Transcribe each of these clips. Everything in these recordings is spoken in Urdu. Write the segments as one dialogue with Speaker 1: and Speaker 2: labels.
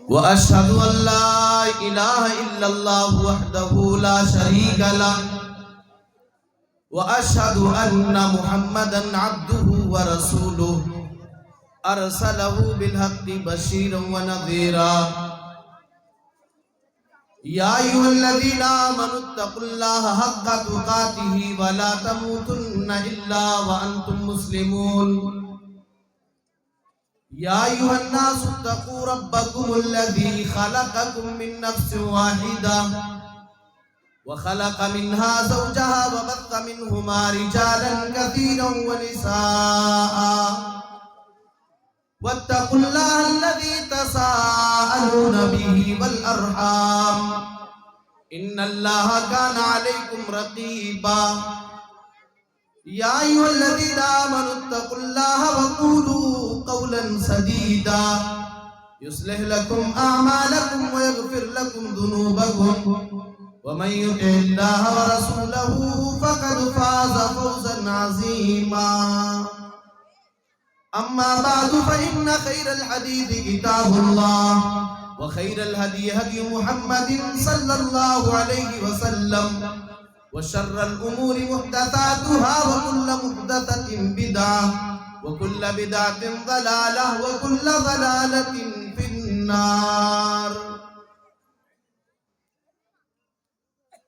Speaker 1: وأشهد أن لا إله إلا الله وحده لا شريك له وأشهد أن محمدًا عبده ورسوله أرسله بالحق بشيرًا ونذيرًا يا أيها الذين آمنوا اتقوا الله حق تقاته ولا تموتن إلا وأنتم مسلمون يا أيها الناس اتقوا ربكم الذي خلقكم من نفس واحدة وخلق منها زوجها وبث منهما رجالا كثيرا ونساء واتقوا الله الذي تساءلون به والأرحام إن الله كان عليكم رقيبا يا أيها الذين آمنوا اتقوا الله وقولوا قولا سديدا يصلح لكم أعمالكم ويغفر لكم ذنوبكم ومن يطع الله ورسوله فقد فاز فوزا عظيما أما بعد فإن خير الحديث كتاب الله وخير الهدي هدي محمد صلى الله عليه وسلم وشر الأمور محدثاتها وكل محدثة بدعة وكل بدعة ضلالة وكل ضلالة في النار.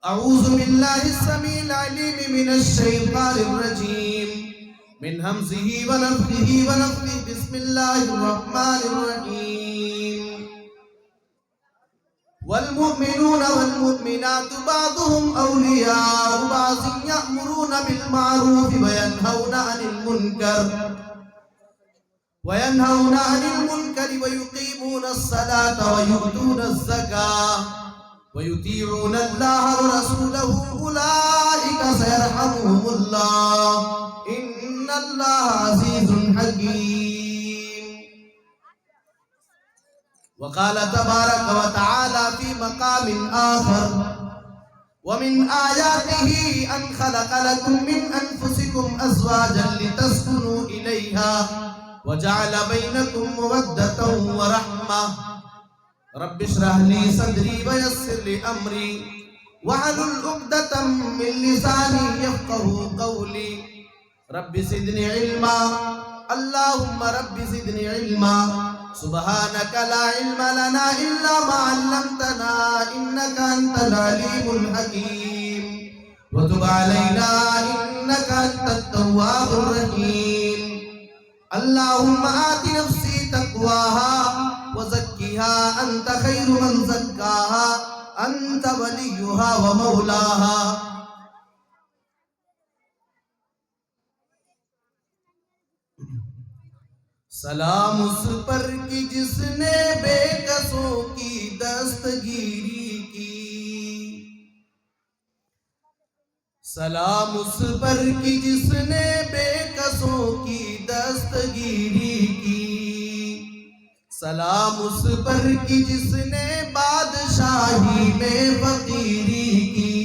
Speaker 1: أعوذ بالله السميع العليم من الشيطان الرجيم من همزه ونفخه ونفخه بسم الله الرحمن الرحيم. والمؤمنون والمؤمنات بعضهم أولياء بعض يأمرون بالمعروف وينهون عن المنكر ويقيمون الصلاة ويؤتون الزكاة ويطيعون الله ورسوله أولئك سيرحمهم الله إن الله عزيز حكيم. وقال تبارك وتعالى في مقام آخر ومن آياته أن خلق لكم من أنفسكم أزواجا لتسكنوا إليها وجعل بينكم مودة ورحمة رب اشرح لي صدري ويسر لي أمري واحلل عقدة من لساني يفقهوا قولي رب زدني علما اللهم رب زدني علما سبحانك لا علم لنا إلا ما علمتنا إنك أنت العليم الحكيم وتب علينا إنك أنت التواب الرحيم. اللهم آت نفسي تقواها وزكها أنت خير من زكاها أنت وليها ومولاها. سلام اس پر کی جس نے بے کسوں کی دستگیری کی. سلام اس پر کی جس نے بے کسوں کی دستگیری کی. سلام اس پر کی جس نے بادشاہی میں فقیری کی.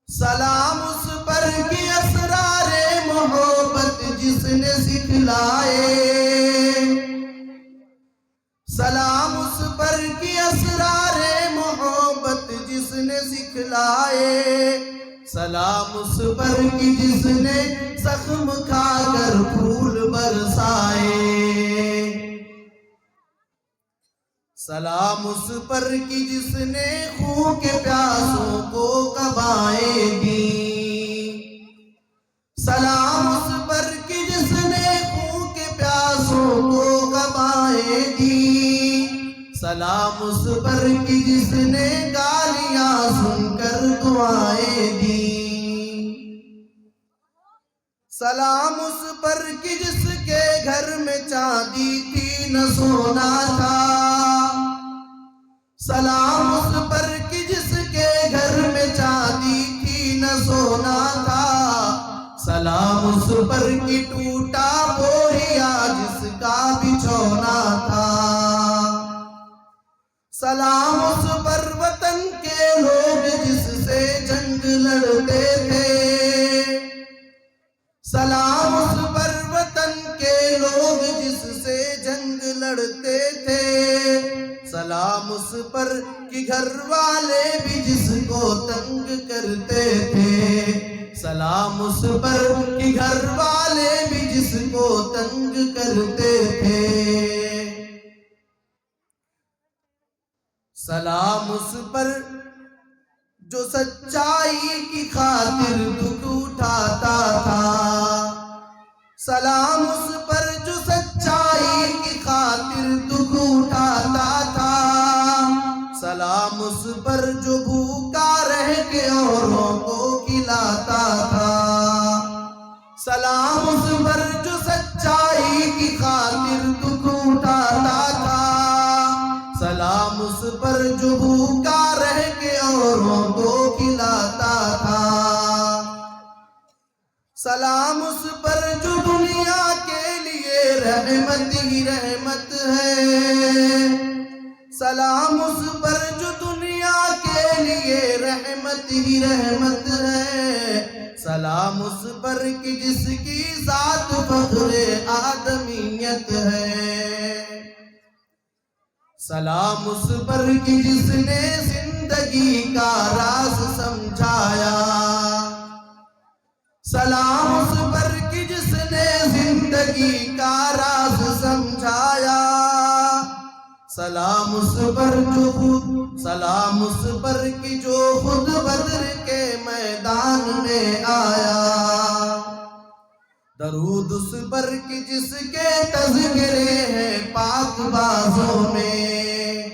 Speaker 1: سلام اس پر کی اسرار محبت جس نے سکھلائے. سلام اس پر کی اسرار محبت جس نے سکھلائے. سلام اس پر کی جس نے زخم کھا کر پھول برسائے. سلام اس پر کی جس نے خون کے پیاسوں کو کبائیں دی. سلام اس پر کی جس نے خون کے پیاسوں کو کبائیں دی. سلام اس پر کی جس نے گالیاں سن کر دعائیں دی. سلام اس پر کی جس کے گھر میں چاندی تھی نہ سونا تھا. سلام اس پر کی جس کے گھر میں چاندی تھی نہ سونا تھا. سلام اس پر کی ٹوٹا بوریا جس کا بچھونا تھا. سلام اس پر وطن کے لوگ جس سے جنگ لڑتے تھے. سلام اس پر وطن کے اس پر کہ گھر والے بھی جس کو تنگ کرتے تھے، سلام اس پر کہ گھر والے بھی جس کو تنگ کرتے تھے، سلام اس پر جو سچائی کی خاطر دکھ اٹھاتا تھا، سلام اس پر جو سچائی کی خاطر دکھ اٹھاتا تھا، سلام اس پر جو بھوکا رہ کے اوروں کو کھلاتا تھا، سلام اس پر جو سچائی کی خاطر دکھ اٹھاتا تھا، سلام اس پر جو بھوکا رہ کے اوروں کو کھلاتا تھا، سلام اس پر جو دنیا کے لیے رحمت ہی رحمت ہے، سلام اس پر جو دنیا کے لیے رحمت ہی رحمت ہے، سلام اس پر کہ جس کی ذات فخر آدمیت ہے، سلام اس پر کہ جس نے زندگی کا راز سمجھایا، سلام اس پر کہ جس نے زندگی کا راز سمجھایا، سلام اس پر سلام اس پر کہ جو خود بدر کے میدان میں آیا، درود اس پر کہ جس کے تذکرے ہیں پاک بازوں میں،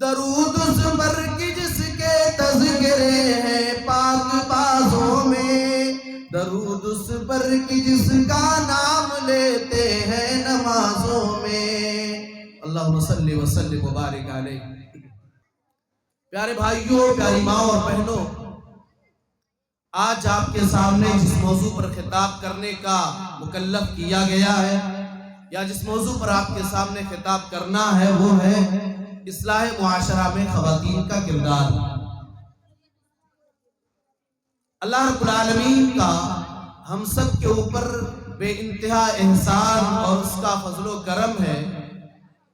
Speaker 1: درود اس پر کہ جس کے تذکرے ہیں پاک بازوں میں، درود اس پر کہ جس کا نام لیتے ہیں نمازوں میں، اللہم صلی وسلم وبارک علیہ۔ پیارے بھائیوں، پیاری ماں اور بہنوں، آج آپ کے سامنے جس موضوع پر خطاب کرنے کا مکلف کیا گیا ہے، یا جس موضوع پر آپ کے سامنے خطاب کرنا ہے، وہ ہے اصلاح معاشرہ میں خواتین کا کردار۔ اللہ رب العالمین کا ہم سب کے اوپر بے انتہا احسان اور اس کا فضل و کرم ہے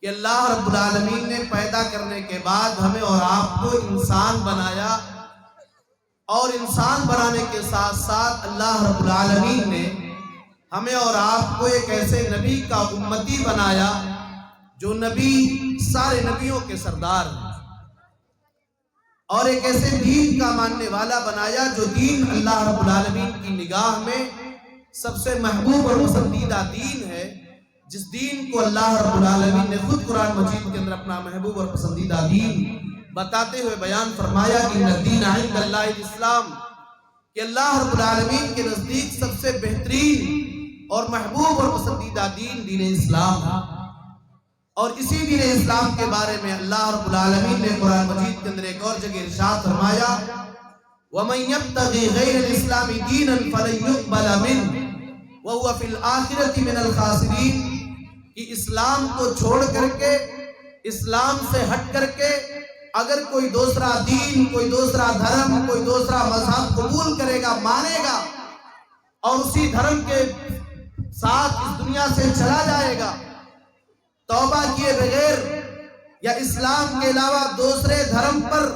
Speaker 1: کہ اللہ رب العالمین نے پیدا کرنے کے بعد ہمیں اور آپ کو انسان بنایا، اور انسان بنانے کے ساتھ ساتھ اللہ رب العالمین نے ہمیں اور آپ کو ایک ایسے نبی کا امتی بنایا جو نبی سارے نبیوں کے سردار ہیں، اور ایک ایسے دین کا ماننے والا بنایا جو دین اللہ رب العالمین کی نگاہ میں سب سے محبوب اور پسندیدہ دین ہے، جس دین کو اللہ رب العالمین نے خود قرآن مجید کے اندر اپنا محبوب اور پسندیدہ دین بتاتے ہوئے بیان فرمایا کہ الدین عند اللہ الاسلام، کہ اللہ رب العالمین کے نزدیک سب سے بہترین اور محبوب اور پسندیدہ دین دین اسلام ہے۔ اور اسی دین اسلام کے بارے میں اللہ رب العالمین نے قرآن مجید کے اندر ایک اور جگہ ارشاد فرمایا وَمَن يَبْتَغِي غَيْرَ الْإِسْلَامِ دِينًا فَلَن يُقْبَلَ مِنْهُ وَهُوَ فِي الْآخِرَةِ مِنَ الْخَاسِرِينَ، کہ اسلام کو چھوڑ کر کے، اسلام سے ہٹ کر کے اگر کوئی دوسرا دین، کوئی دوسرا دھرم، کوئی دوسرا مذہب قبول کرے گا، مانے گا، اور اسی دھرم کے ساتھ اس دنیا سے چلا جائے گا، توبہ کیے بغیر یا اسلام کے علاوہ دوسرے دھرم پر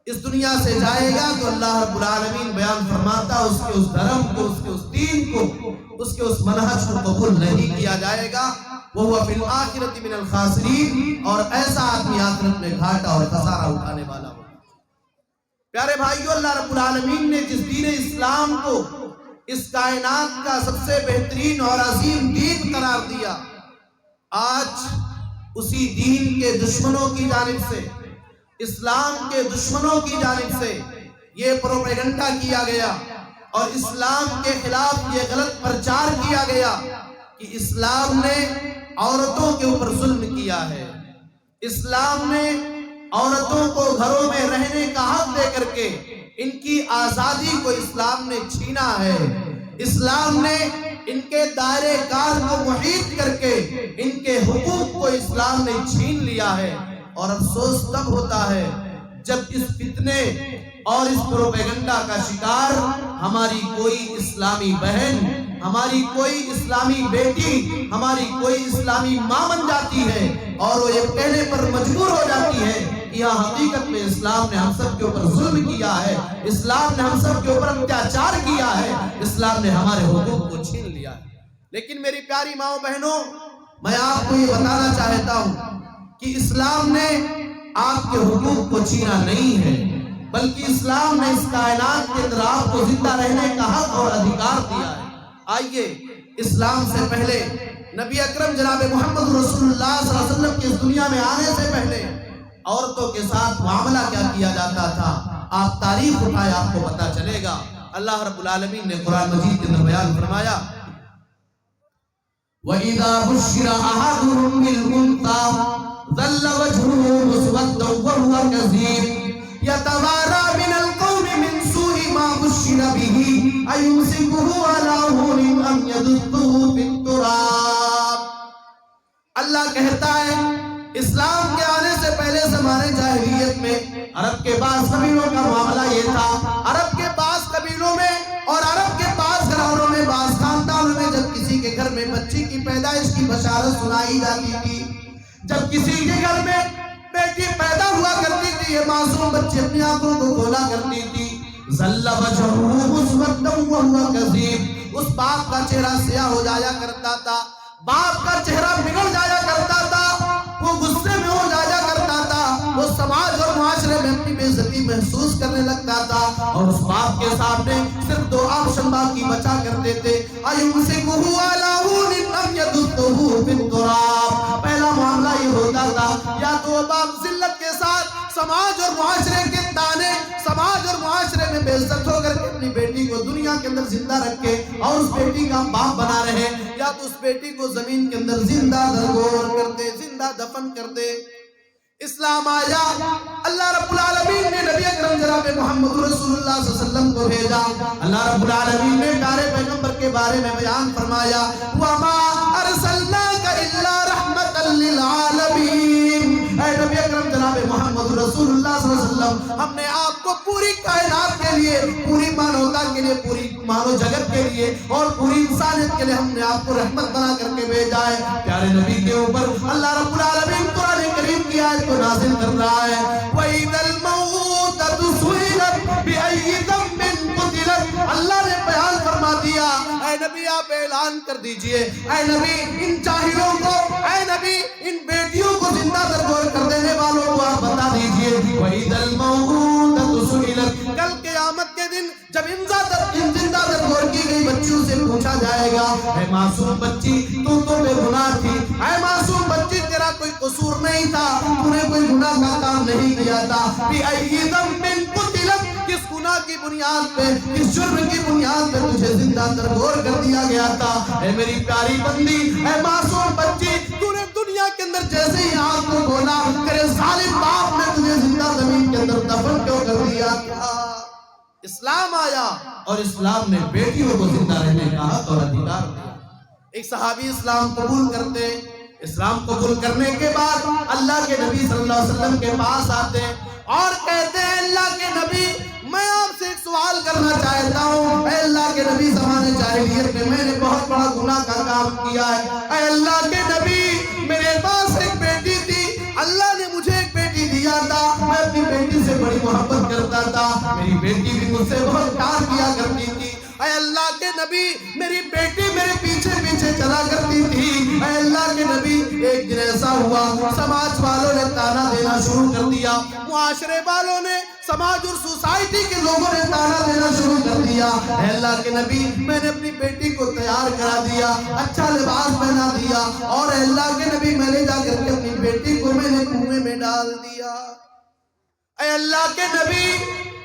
Speaker 1: اس دنیا سے جائے گا، تو اللہ رب العالمین بیان فرماتا اس کے اس دھرم کو، اس کے اس دین کو، اس کے اس منہج کو قبول نہیں کیا جائے گا، وَهُوَ فِي الْآخِرَةِ مِنَ الْخَاسِرِينَ، اور ایسا آدمی آخرت میں گھاٹا اور خسارہ اٹھانے والا ہو۔ پیارے بھائیو، اللہ رب العالمین نے جس دین اسلام کو اس کائنات کا سب سے بہترین اور عظیم دین قرار دیا، آج اسی دین کے دشمنوں کی جانب سے، اسلام کے دشمنوں کی جانب سے یہ پروپیگنڈا کیا گیا اور اسلام کے خلاف یہ غلط پرچار کیا گیا کہ اسلام نے عورتوں کے اوپر ظلم کیا ہے، اسلام نے عورتوں کو گھروں میں رہنے کا حق دے کر کے ان کی آزادی کو اسلام نے چھینا ہے، اسلام نے ان کے دائرے کار کو محیط کر کے ان کے حقوق کو اسلام نے چھین لیا ہے۔ اور افسوس تب ہوتا ہے جب اس فتنے اور اس پروپیگنڈا کا شکار ہماری کوئی اسلامی بہن، ہماری کوئی اسلامی بیٹی ہماری کوئی اسلامی ماں بن جاتی ہے اور وہ یہ کہنے پر مجبور ہو جاتی ہے کہ یہاں حقیقت میں اسلام نے ہم سب کے اوپر ظلم کیا ہے، اسلام نے ہم سب کے اوپر اتیاچار کیا ہے، اسلام نے ہمارے حقوق کو چھین لیا ہے۔ لیکن میری پیاری ماؤں بہنوں، میں آپ کو یہ بتانا چاہتا ہوں کہ اسلام نے آپ کے حقوق کو چھینا نہیں ہے، بلکہ اسلام نے اس کائنات کے اندر آپ کو زندہ رہنے کا حق اور ادھیکار دیا ہے۔ آئیے، اسلام سے پہلے نبی اکرم جناب محمد رسول اللہ صلی اللہ علیہ وسلم کی اس دنیا میں آنے سے پہلے عورتوں کے ساتھ معاملہ کیا کیا جاتا تھا، آپ تاریخ اٹھائے آپ کو پتا چلے گا۔ اللہ رب العالمین نے قرآن مجید کے اندر بیان فرمایا، وَإِذَا بُشِّرَ أَحَدُهُم بِالْأُنثَىٰ ظَلَّ وَجْهُهُ مُسْوَدًّا وَهُوَ كَظِيمٌ يَتَوَارَىٰ مِنَ الْقَوْمِ مِنْ سُوءِ مَا بُشِّرَ بِهِ أَيُمْسِكُهُ عَلَىٰ هُونٍ أَمْ يَدُسُّهُ فِي التُّرَابِ۔ اللہ کہتا ہے اسلام کے آنے سے پہلے زمانے جاہلیت میں عرب کے بعض قبیلوں کا معاملہ یہ تھا، عرب کے بعض قبیلوں میں اور عرب کے بعض گھرانوں میں بعض خاندانوں میں جب کسی کے گھر میں بچی کی پیدائش کی بشارت سنائی جاتی تھی، جب کسی کے گھر میں بیٹی پیدا ہوا کرتی تھی، یہ معصوم بچی اپنی آنکھوں کو کھولا کرتی تھی، ظل وجهه مسودا وهو كظيم، اس باپ کا چہرہ سیاہ ہو جایا کرتا تھا، باپ کا چہرہ بگڑ جایا کرتا تھا، وہ غصے میں ہو جایا کرتا تھا، وہ سماج اور معاشرے میں اپنی بے عزتی محسوس کرنے لگتا تھا، اور اس باپ کے سامنے صرف دو آپشن باپ کی بچا کرتے تھے، أَيُمْسِكُهُ عَلَىٰ هُونٍ أَمْ يَدُسُّهُ فِي التُّرَابِ۔ پہلا معاملہ یہ ہوتا تھا، یا تو وہ باپ ذلت کے ساتھ سماج اور معاشرے کے تانے، سماج اور معاشرے میں بے عزت ہو کر کے اپنی بیٹی کو دنیا کے اندر زندہ رکھے اور اس بیٹی کا باپ بنا رہے، یا تو اس بیٹی کو زمین کے اندر زندہ درگور کر دے، زندہ دفن کر دے۔ اسلام آیا، اللہ رب العالمین نے نبی اکرم جناب محمد رسول اللہ صلی اللہ علیہ وسلم کو بھیجا، اللہ رب العالمین نے پیارے پیغمبر کے بارے میں بیان فرمایا، وَمَا أَرْسَلْنَاكَ إِلَّا رَحْمَةً لِّلْعَالَمِينَ۔ اے نبی اکرم جناب محمد رسول اللہ صلی اللہ علیہ وسلم، ہم نے آپ کو پوری کائنات کے لیے، پوری مانوتا کے لیے، پوری مانو جگت کے لیے اور پوری انسانیت کے لیے ہم نے آپ کو رحمت بنا کر کے بھیجا ہے۔ پیارے نبی کے اوپر اللہ رب العالمین قرآن کریم کی آیت کو نازل کر رہا ہے، وَإِذَا الْمَوْءُودَةُ سُئِلَتْ بِأَيِّ ذَنبٍ قُتِلَتْ۔ اللہ نے بیان فرما دیا، اے نبی آپ اعلان کر دیجئے، اے نبی ان جاہلوں کو، اے نبی ان بیٹیوں کو زندہ درگور کر دینے والوں کو آپ بتا دیجئے، وَإِذَا الْمَوْءُودَةُ سُئِلَتْ۔ کل قیامت کے دن جب ان زندہ درگور کی گئی بچیوں سے پوچھا جائے گا، اے معصوم بچی تو بے گناہ تھی، اے معصوم بچی تیرا کوئی قصور نہیں تھا، تو نے کوئی گناہ کا کام نہیں کیا تھا، بِأَيِّ ذَنبٍ قُتِلَتْ، کس گناہ کی بنیاد پہ، کس جرم کی بنیاد پہ تجھے زندہ درگور کر دیا گیا تھا۔ اے میری پیاری بندی، اے معصوم بچی، تو نے دنیا کے اندر جیسے ہی آنکھ کو کھولا، تیرے ظالم باپ نے تجھے زندہ زمین کے اندر دفن کیوں کر دیا تھا؟ اسلام آیا اور اسلام نے بیٹیوں کو زندہ رہنے کا حق اور ادھیکار دیا۔ ایک صحابی اسلام قبول کرتے، اسلام قبول کرنے کے بعد اللہ کے نبی صلی اللہ علیہ وسلم کے پاس آتے اور کہتے ہیں، اللہ کے نبی میں آپ سے ایک سوال کرنا چاہتا ہوں، اے اللہ کے نبی زمانے جاہلیت میں نے بہت بڑا گناہ کا کام کیا ہے، اے اللہ کے نبی میرے پاس ایک بیٹی تھی، اللہ نے مجھے ایک بیٹی دیا تھا، میں اپنی بیٹی سے بڑی محبت کرتا تھا، میری بیٹی بھی مجھ سے بہت پیار کیا کرتی تھی، اے اللہ کے نبی میری بیٹی میرے پیچھے پیچھے چلا کرتی تھی، اے اللہ کے نبی ایک دن ایسا ہوا سماج والوں نے تانا دینا شروع کر دیا، معاشرے والوں نے، سماج اور سوسائٹی کے لوگوں نے تانا دینا شروع کر دیا، اے اللہ کے نبی میں نے اپنی بیٹی کو تیار کرا دیا، اچھا لباس پہنا دیا، اور اے اللہ کے نبی میں نے جا کر کے اپنی بیٹی کو میں نے کنویں میں ڈال دیا، اے اللہ کے نبی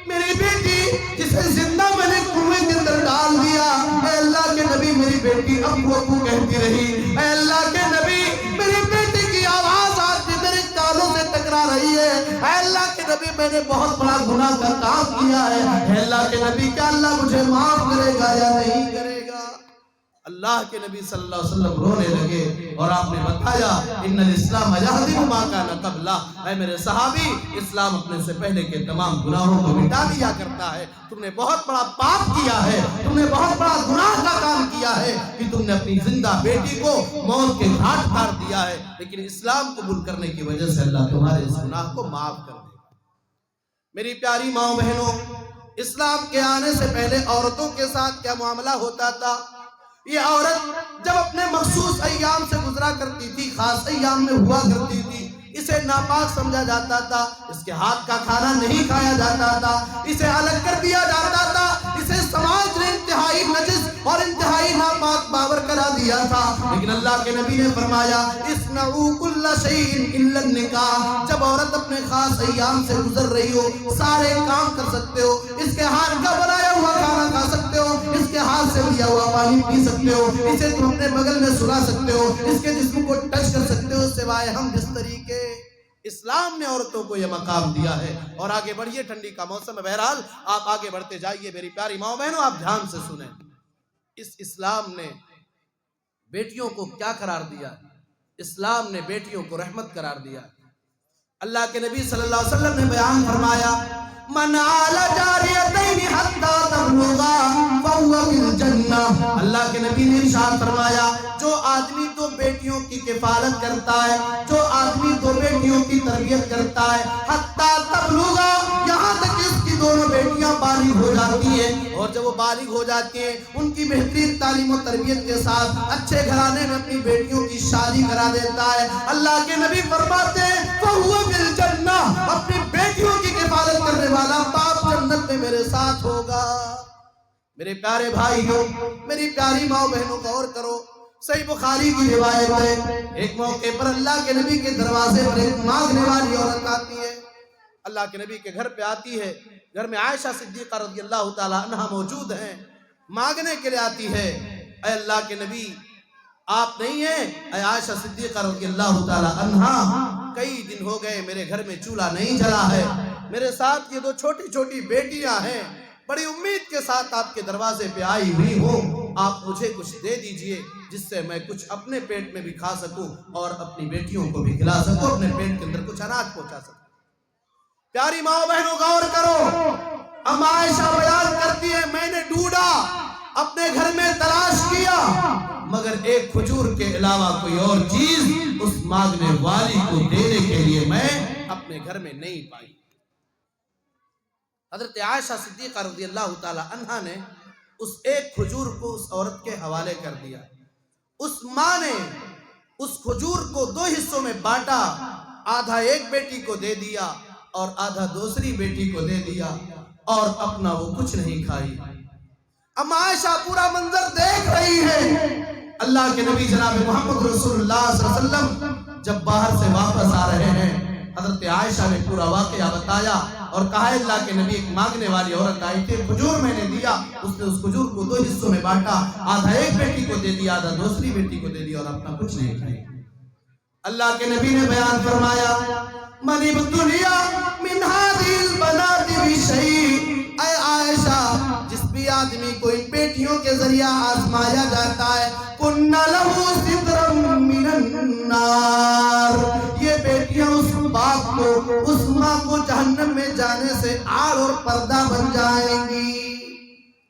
Speaker 1: میری بیٹی جسے زندہ میں نے کنویں کے اندر ڈال دیا، اے اللہ کے نبی میری بیٹی ابو ابو کہتی رہی، اے اللہ کے نبی میری بیٹی کی آواز آج بھی میرے کانوں سے ٹکرا رہی ہے، اے اللہ کے نبی میں نے بہت بڑا گناہ کا کام کیا ہے، اے اللہ کے نبی کیا اللہ مجھے معاف کرے گا یا نہیں کرے گا؟ اللہ کے نبی صلی اللہ علیہ وسلم رونے لگے اور آپ نے بتایا ان الاسلام یہدم ما کان قبلہ، اے میرے صحابی، اسلام اپنے سے پہلے کے تمام گناہوں کو مٹا دیا کرتا ہے۔ تم نے بہت بڑا پاپ کیا ہے، تم نے بہت بڑا گناہ کا کام کیا ہے کہ تم نے اپنی زندہ بیٹی کو موت کے گھاٹ اتار دیا ہے، لیکن اسلام قبول کرنے کی وجہ سے اللہ تمہارے اس گناہ کو معاف کر دے گا۔ میری پیاری ماں بہنوں، اسلام کے آنے سے پہلے عورتوں کے ساتھ کیا معاملہ ہوتا تھا؟ یہ عورت جب اپنے مخصوص ایام سے گزرا کرتی تھی، خاص ایام میں ہوا کرتی تھی، اسے ناپاک سمجھا جاتا تھا، اس کے ہاتھ کا کھانا نہیں کھایا جاتا تھا، اسے الگ کر دیا جاتا تھا، اسے سماج نے انتہائی نجس اور انتہائی ناپاک باور کرا دیا تھا۔ لیکن اللہ کے نبی نے فرمایا اصنعوا کل شیء الا النکاح، جب عورت اپنے خاص ایام سے گزر رہی ہو سارے کام کر سکتے ہو، اس کے ہاتھ کا بنایا ہوا کھانا کھا سکتے ہو، اس کے ہاتھ سے لیا ہوا پانی پی سکتے ہو، اسے تم اپنے بغل میں سلا سکتے ہو، اس کے جسم کو ٹچ کر سکتے ہو، سوائے ہم جس طریقے اسلام نے عورتوں کو یہ مقام دیا ہے۔ اور آگے بڑھیے، ٹھنڈی کا موسم ہے، بہرحال آپ آگے بڑھتے جائیے۔ میری پیاری ماں بہنوں، آپ دھیان سے سنیں، اس اسلام نے بیٹیوں کو کیا قرار دیا؟ اسلام نے بیٹیوں کو رحمت قرار دیا۔ اللہ کے نبی صلی اللہ علیہ وسلم نے بیان فرمایا من عال جاریتین حتی تبلغا فہو فی الجنہ، اللہ کے نبی نے ارشاد فرمایا جو آدمی دو بیٹیوں کی کفالت کرتا ہے، جو آدمی دو بیٹیوں کی تربیت کرتا ہے، حتی تبلغا، یہاں تک اس کی دونوں بیٹیاں بالغ ہو جاتی ہیں، اور جب وہ بالغ ہو جاتی ہیں ان کی بہترین تعلیم و تربیت کے ساتھ اچھے گھرانے میں اپنی بیٹیوں کی شادی کرا دیتا ہے، اللہ کے نبی فرماتے ہیں فہو فی الجنہ، اپنی بیٹیوں کی کفالت کرنے والا باپ جنت میں میرے ساتھ ہوگا۔ میرے پیارے بھائیوں، میری پیاری ماں بہنوں، غور کرو، صحیح بخاری کی روایت ہے، ایک موقع پر اللہ کے نبی کے دروازے پر ایک مانگنے والی عورت آتی ہے، اللہ کے نبی کے گھر پہ آتی ہے، گھر میں عائشہ صدیقہ رضی اللہ تعالی عنہا موجود ہیں، مانگنے کے لیے آتی ہے، اے اللہ کے نبی آپ نہیں ہیں؟ اے عائشہ صدیقہ رضی اللہ تعالی عنہا، کئی دن ہو گئے میرے گھر میں چولہا نہیں جلا ہے، میرے ساتھ یہ دو چھوٹی چھوٹی بیٹیاں ہیں، بڑی امید کے ساتھ آپ کے دروازے پہ آئی ہوئی ہوں، آپ مجھے کچھ دے دیجئے جس سے میں کچھ اپنے پیٹ میں بھی کھا سکوں اور اپنی بیٹیوں کو بھی کھلا سکوں، اپنے پیٹ کے اندر کچھ اناج پہنچا سکوں۔ پیاری ماں بہنوں، غور کرو، ام عائشہ بیان کرتی ہے میں نے ڈھونڈا، اپنے گھر میں تلاش کیا، مگر ایک کھجور کے علاوہ کوئی اور چیز اس مانگنے والی کو دینے کے لیے میں اپنے گھر میں نہیں پائی۔ حضرت عائشہ صدیقہ رضی اللہ تعالی عنہا نے اس ایک کھجور کو اس عورت کے حوالے کر دیا، اس ماں نے اس کھجور کو دو حصوں میں بانٹا، آدھا ایک بیٹی کو دے دیا اور آدھا دوسری بیٹی کو دے دیا، اور اپنا وہ کچھ نہیں کھائی۔ ام عائشہ پورا منظر دیکھ رہی ہے، اللہ کے نبی جناب محمد رسول اللہ صلی اللہ علیہ وسلم جب باہر سے واپس آ رہے ہیں، حضرت عائشہ نے پورا واقعہ بتایا اور کہا اللہ کے نبی ایک مانگنے والی عورت آئی تھی، کھجور میں نے دیا، اس نے اس کھجور کو دو حصوں میں بانٹا، آدھا ایک بیٹی کو دے دیا، آدھا دوسری بیٹی کو دے دیا، اور اپنا کچھ نہیں کھائی۔ اللہ کے نبی نے بیان فرمایا من ابتلیا من هذه البنات بشيء، اے عائشہ جس بھی آدمی کو ان بیٹیوں کے ذریعہ آزمایا جاتا ہے، کن له سترا من النار، یہ بیٹیاں اس باپ کو، اس ماں کو جہنم میں جانے سے آڑ اور پردہ بن جائیں گی۔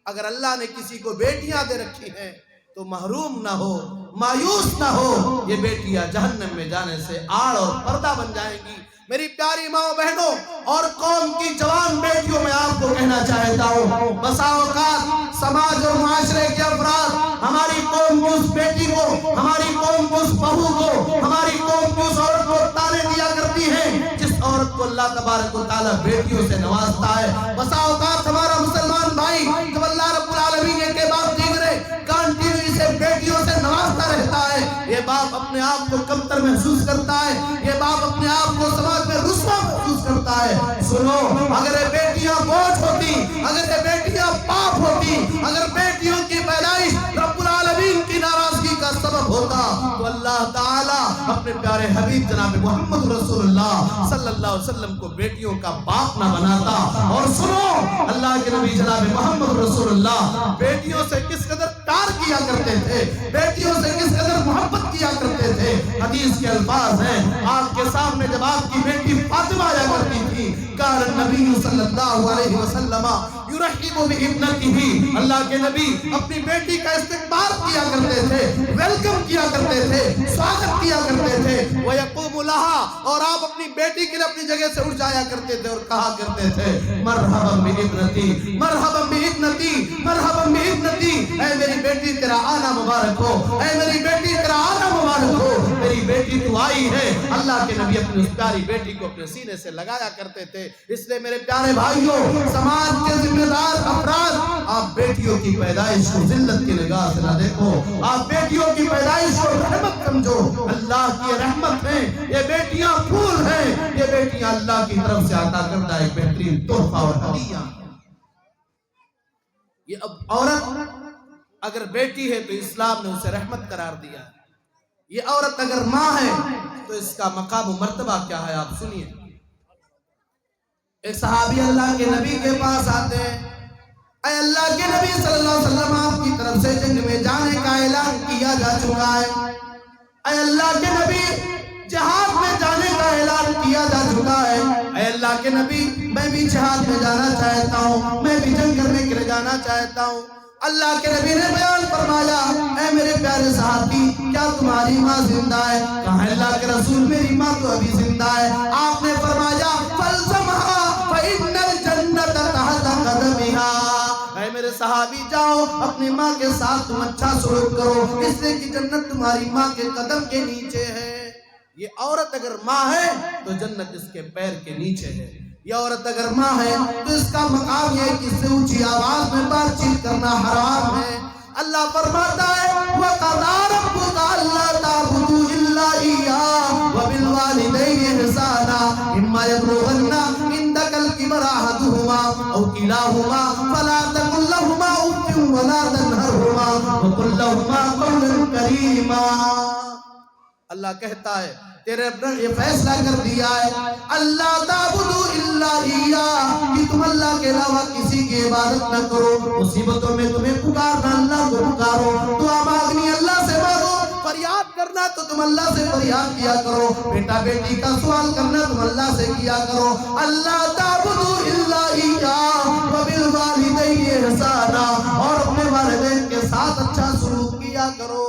Speaker 1: اگر اللہ نے کسی کو بیٹیاں دے رکھی ہیں تو محروم نہ ہو، مایوس نہ ہو، یہ بیٹیاں جہنم میں جانے سے آڑ اور پردہ بن جائیں گی۔ میری پیاری ماں بہنوں اور قوم کی جوان بیٹیوں میں آپ کو کہنا چاہتا ہوں، بسا اوقات سماج اور معاشرے کے افراد ہماری قوم کی اس بیٹی کو، ہماری قوم کی اس بہو کو، ہماری قوم کی اس عورت کو تانے دیا کرتی ہیں جس عورت کو اللہ تبارک و تعالیٰ بیٹیوں سے نوازتا ہے۔ بسا اوقات ہمارا مسلمان بھائی جب اللہ رب العالمین کے باپ دیگرے کانٹینیو سے بیٹیوں سے نوازتا رہتا ہے، یہ باپ اپنے آپ کو کمتر محسوس کرتا ہے، یہ باپ اپنے آپ کو سماج میں رسوا محسوس کرتا ہے۔ سنو، اگر یہ بیٹیاں بوجھ ہوتی، اگر یہ بیٹیاں پاپ ہوتی، اگر بیٹیوں کی پیدائش رب العالمین کی ناراضگی کا سبب ہوتا تو اللہ تعالیٰ اپنے پیارے حبیب جناب محمد رسول اللہ صلی اللہ علیہ وسلم کو بیٹیوں کا باپ نہ بناتا۔ اور سنو، اللہ کے نبی جناب محمد رسول اللہ بیٹیوں سے کس قدر پیار کیا کیا کرتے تھے، بیٹیوں سے کس قدر محبت کیا کرتے تھے۔ حدیث کے الفاظ ہیں، آپ کے سامنے جب آپ کی بیٹی فاطمہ آیا کرتی تھی، قال النبی صلی اللہ علیہ وسلم یرحب بابنتہ، اللہ کے نبی اپنی بیٹی کا استقبال کیا کرتے تھے، ویلکم کیا کرتے تھے، سواگت کیا کرتے تھے۔ وَيَقُومُ لَهَا، اور آپ اپنی بیٹی کے لیے اپنی جگہ سے اٹھ جایا کرتے تھے اور کہا کرتے تھے مرحبا بابنتی، مرحبا بابنتی، مرحبا بابنتی، اے میری بیٹی تیرا آنا مبارک ہو، اے میری بیٹی تیرا آنا مبارک ہو، میری بیٹی تو آئی ہے۔ اللہ کے نبی اپنی اس پیاری بیٹی کو اپنے سینے سے لگایا کرتے تھے۔ اس لیے میرے پیارے بھائیوں، سماج کے ذمہ دار افراد، آپ بیٹیوں کی پیدائش کو ذلت کی نگاہ سے نہ دیکھو، آپ بیٹیوں کی پیدائش کو رحمت سمجھو۔ اللہ کی رحمت ہے، یہ بیٹیاں پھول ہیں، یہ بیٹیاں اللہ کی طرف سے عطا کردہ ایک بہترین تحفہ اور ہدیہ۔ یہ اب عورت اگر بیٹی ہے تو اسلام نے اسے رحمت قرار دیا ہے۔ یہ عورت اگر ماں ہے تو اس کا مقام و مرتبہ کیا ہے، آپ سنیے۔ ایک صحابی اللہ کے نبی کے پاس آتے ہیں، اے اللہ کے نبی صلی اللہ علیہ وسلم، آپ کی طرف سے جنگ میں جانے کا اعلان کیا جا چکا ہے۔ اے اللہ کے نبی، جہاد میں جانے کا اعلان کیا جا چکا ہے۔ اے اللہ کے نبی، میں بھی جہاد میں جانا چاہتا ہوں، میں بھی جنگ کرنے کے لیے جانا چاہتا ہوں۔ اللہ کے نبی نے بیان فرمایا، اے میرے پیارے صحابی، کیا تمہاری ماں زندہ ہے؟ کہا اللہ کے رسول، میری ماں تو ابھی زندہ ہے۔ آپ نے فرمایا فَالْزَمْهَا فَإِنَّ الْجَنَّةَ تَحْتَ قَدَمِهَا، اے میرے صحابی جاؤ، اپنی ماں کے ساتھ تم اچھا سلوک کرو، اس لیے کہ جنت تمہاری ماں کے قدم کے نیچے ہے۔ یہ عورت اگر ماں ہے تو جنت اس کے پیر کے نیچے ہے۔ یہ عورت اگر ماں ہے تو اس کا مقام یہ ہے کہ اس سے اونچی آواز میں بات چیت کرنا حرام ہے۔ اللہ فرماتا ہے وَقَضَىٰ رَبُّكَ أَلَّا تَعْبُدُوا إِلَّا إِيَّاهُ وَبِالْوَالِدَيْنِ إِحْسَانًا إِمَّا يَبْلُغَنَّ عِندَكَ الْكِبَرَ أَحَدُهُمَا أَوْ كِلَاهُمَا فَلَا تَقُل لَّهُمَا أُفٍّ وَلَا تَنْهَرْهُمَا وَقُل لَّهُمَا قَوْلًا كَرِيمًا۔ اللہ کہتا ہے تیرے رب نے یہ فیصلہ کر دیا ہے اللہ تعبدوا الا اياه، کہ تم اللہ کے علاوہ کسی کی عبادت نہ کرو۔ مصیبتوں میں تمہیں پکارنا اللہ کو پکارو، دعا مانگنی اللہ سے مانگو، فریاد کرنا تو تم اللہ سے فریاد کیا کرو، بیٹا بیٹی کا سوال کرنا تم اللہ سے کیا کرو۔ اللہ تعبدوا الا اياه وبالوالدين احسانا، اور اپنے والدین کے ساتھ اچھا سلوک کیا کرو،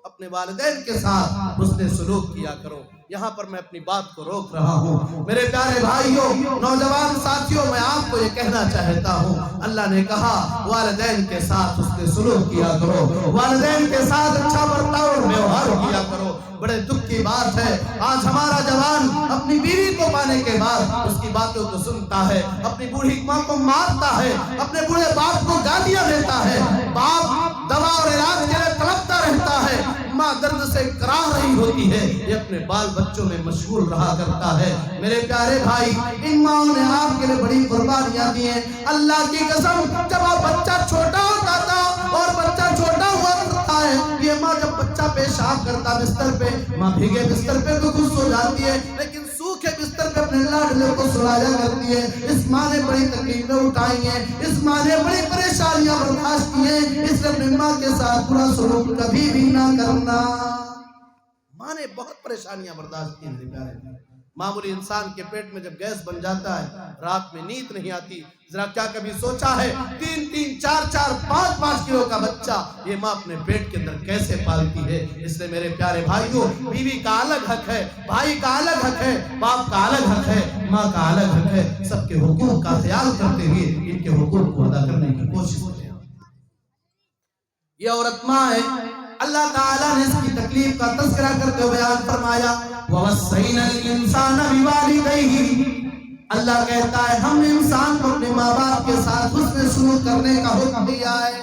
Speaker 1: اپنے والدین کے ساتھ حسن سلوک کیا کرو۔ یہاں پر میں اپنی بات کو روک رہا ہوں۔ میرے پیارے بھائیوں، نوجوان ساتھیوں، میں آپ کو یہ کہنا چاہتا ہوں، اللہ نے کہا والدین کے ساتھ حسن سلوک کیا کرو، والدین کے ساتھ اچھا برتاؤ اور ویوہار کیا کرو۔ بڑے دکھ کی بات ہے، آج ہمارا جوان اپنی بیوی کو پانے کے بعد اس کی باتوں کو سنتا ہے، اپنی بوڑھی ماں کو مارتا ہے، اپنے بوڑھے باپ کو گالیاں دیتا ہے، باپ دوا اور علاج کے لیے تڑپتا رہتا ہے، ماں درد سے کراہ رہی ہوتی ہے، یہ اپنے بال بچوں میں مشغول رہا کرتا ہے۔ میرے پیارے بھائی، ان ماں نے آپ کے لیے بڑی قربانیاں دی ہیں۔ اللہ کی قسم، جب آپ بچہ چھوٹا ہوتا تھا اور بچہ چھوٹا ہوا کرتا ہے، یہ ماں جب بچہ پیشاب کرتا بستر پہ، ماں بھیگے بستر پہ تو خوش ہو جاتی ہے، لیکن سوکھے بستر پہ اپنے لاڈلے کو سلایا کرتی ہے۔ اس ماں نے بڑی تکلیفیں اٹھائی ہیں، اس ماں نے بڑی پریشانیاں برداشت کی ہیں، اس لیے اپنی ماں کے ساتھ برا سلوک کبھی بھی نہ کرنا۔ ماں نے بہت پریشانیاں برداشت کی ہیں۔ معمولی انسان کے پیٹ میں جب گیس بن جاتا ہے، رات میں نیند نہیں آتی، ذرا کیا کبھی سوچا ہے 3-3, 4-4, 5-5 کلو کا بچہ یہ ماں اپنے پیٹ کے اندر کیسے پالتی ہے؟ اس لیے میرے پیارے بھائیوں، بیوی کا الگ حق ہے، بھائی کا الگ حق ہے، باپ کا الگ حق ہے، ماں کا الگ حق ہے۔ سب کے حقوق کا خیال کرتے ہوئے ان کے حقوق کو ادا کرنے کی کوشش کریں۔ یہ عورت ماں ہے، اللہ تعالیٰ نے اس کی تکلیف کا تذکرہ کرتے ہوئے بیان فرمایا وَوَصَّيْنَا الْإِنسَانَ بِوَالِدَيْهِ، اللہ کہتا ہے ہم نے انسان کو اپنے ماں باپ کے ساتھ حسن سلوک کرنے کا حکم دیا ہے۔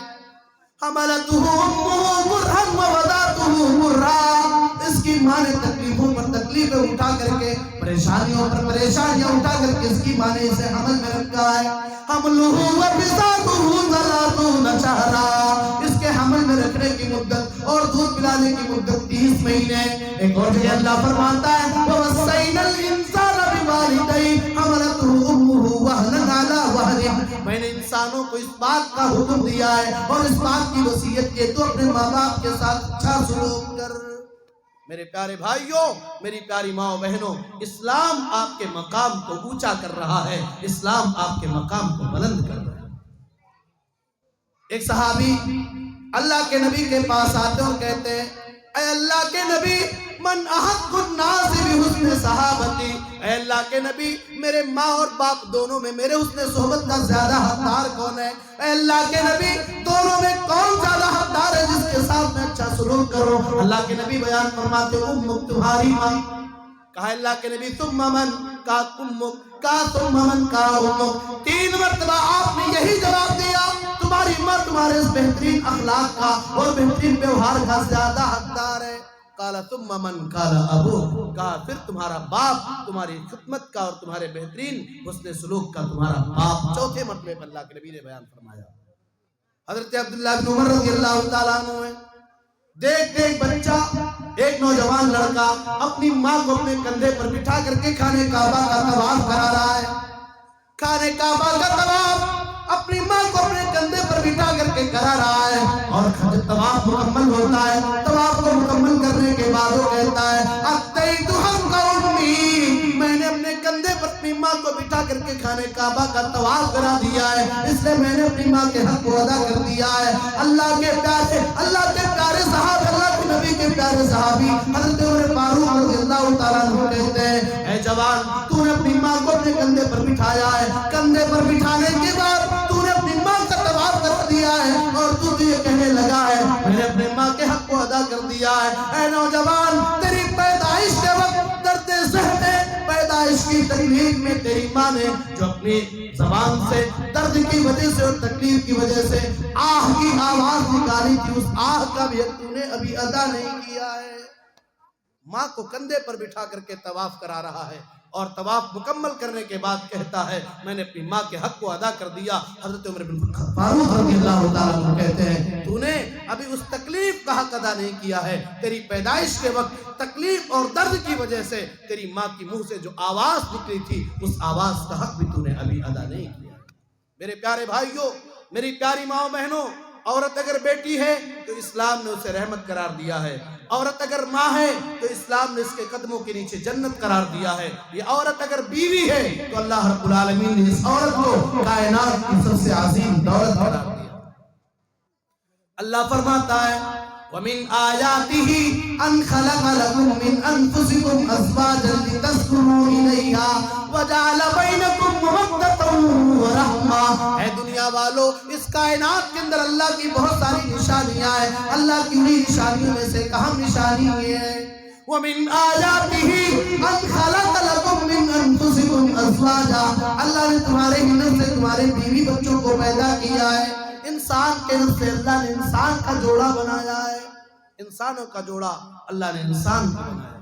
Speaker 1: حَمَلَتُهُ أُمُّهُ كُرْهًا وَوَضَعَتُهُ كُرْهًا، اس کی ماں نے تکلیفوں پر تکلیفیں اٹھا کر کے، پریشانیوں پر پریشانیاں اٹھا کر کے اس کی ماں نے اسے حمل میں رکھا ہے۔ حَمْلُهُ وَفِصَالُهُ 30 شَهْرًا، اس کے حمل میں رکھنے کی مدت اور دودھ پلانے کی مدت 30 مہینے۔ ایک اور جگہ اللہ فرماتا ہے وَوَصَّيْنَا الْإِنسَانَ بِوَالِدَيْهِ حَمَلَتْهُ أُمُّهُ وَهْنًا عَلَى وَهْنٍ، میں نے انسانوں کو اس بات کا حکم دیا ہے اور اس بات کی وصیت کی تو اپنے ماں باپ کے ساتھ اچھا سلوک کر۔ میرے پیارے بھائیوں، میری پیاری ماں و بہنوں، اسلام آپ کے مقام کو اونچا کر رہا ہے، اسلام آپ کے مقام کو بلند کر رہا ہے۔ ایک صحابی اللہ کے نبی کے پاس آتے اور کہتے ہیں اے اللہ کے نبی من احق الناس بحسن صحابتی، اے اللہ کے نبی میرے ماں اور باپ دونوں میں میرے حسن صحبت کا زیادہ حقدار کون ہے؟ اے اللہ کے نبی دونوں میں کون زیادہ حقدار ہے جس کے ساتھ میں اچھا سلوک کروں؟ اللہ کے نبی بیان فرماتے امک تمہاری ماں۔ کہا اللہ کے نبی ثم من، کہا امک، کہا ثم من، کہا امک۔ 3 مرتبہ آپ نے یہی جواب دیا، تمہاری ماں تمہارے اس بہترین اخلاق کا اور بہترین ویوہار کا زیادہ حقدار ہے۔ قال ثم من، قال ابوک، کہا پھر تمہارا باپ تمہاری خدمت کا اور تمہارے بہترین حسن سلوک کا تمہارا باپ۔ 4تھے مرتبے پر اللہ کے نبی نے بیان فرمایا۔ حضرت عبداللہ بن عمر رضی اللہ تعالیٰ عنہ ہے، دیکھتے ایک بچہ، ایک نوجوان لڑکا اپنی ماں کو اپنے کندھے پر بٹھا کر کے خانہ کعبہ کا طواف کرا رہا ہے۔ خانہ کعبہ کا طواف اپنی ماں کو اپنے کندھے پر بٹھا کر کے کرا رہا ہے، اور جب طواف مکمل ہوتا ہے، طواف کو مکمل کرنے کے بعد وہ کہتا ہے اتیت حق امی، میں نے اپنے کندھے پر اپنی ماں کو بٹھا کر کے خانہ کعبہ کا طواف کرا دیا ہے، اس لیے میں نے اپنی ماں کے حق کو ادا کر دیا ہے۔ اللہ کے پیارے صحابہ، اللہ کے نبی کے پیارے صحابی حضرت عمر فاروق رضی اللہ تعالیٰ عنہ کہتے ہیں اے جوان، تو نے اپنی ماں کو اپنے کندھے پر بٹھایا ہے، کندھے پر بٹھانے کے بعد تو نے اپنی ماں کا طواف کر دیا ہے اور تو یہ کہنے لگا ہے میں نے اپنے ماں کے حق کو ادا کر دیا ہے۔ اے نوجوان، تیری پیدائش کے وقت درد ذہن میں، پیدائش کی تکلیف میں تیری ماں نے جو اپنی زبان سے درد کی وجہ سے اور تکلیف کی وجہ سے آہ کی آواز نکالی تھی، اس آہ کا بھی حق تو نے ابھی ادا نہیں کیا ہے۔ ماں کو کندھے پر بٹھا کر کے طواف کرا رہا ہے اور طواف مکمل کرنے کے بعد کہتا ہے میں نے اپنی ماں کے حق کو ادا کر دیا۔ حضرت عمر بن فاروق رضی اللہ تعالیٰ عنہ کہتے ہیں تو نے ابھی اس تکلیف کا حق ادا نہیں کیا ہے، تیری پیدائش کے وقت تکلیف اور درد کی وجہ سے تیری ماں کی منہ سے جو آواز نکلی تھی اس آواز کا حق بھی تو نے ابھی ادا نہیں کیا۔ میرے پیارے بھائیوں، میری پیاری ماں بہنوں، عورت اگر بیٹی ہے تو اسلام نے اسے رحمت قرار دیا ہے، عورت اگر ماں ہے تو اسلام نے اس کے قدموں کے نیچے جنت قرار دیا ہے، یہ عورت اگر بیوی ہے تو اللہ رب العالمین نے اس عورت کو کائنات کی سب سے عظیم دولت قرار دیا۔ اللہ فرماتا ہے وَمِنْ آيَاتِهِ أَنْ خَلَقَ لَكُم مِّنْ أَنفُسِكُمْ أَزْوَاجًا لِتَسْكُنُوا إِلَيْهَا وَجَعَلَ بَيْنَكُم مَّوَدَّةً وَرَحْمَةً۔ اے دنیا والو، اس کائنات کے اندر اللہ کی بہت ساری نشانیاں ہیں، اللہ کی انہی نشانیوں میں سے ایک اہم نشانی یہ ہے وَمِنْ آيَاتِهِ أَنْ خَلَقَ لَكُم مِّنْ أَنفُسِكُمْ أَزْوَاجًا، اللہ نے تمہارے ہی نفس سے تمہارے بیوی بچوں کو پیدا کیا ہے۔ انسان کے نفس سے اللہ نے انسان کا جوڑا بنایا ہے، انسانوں کا جوڑا اللہ نے انسان کو بنایا۔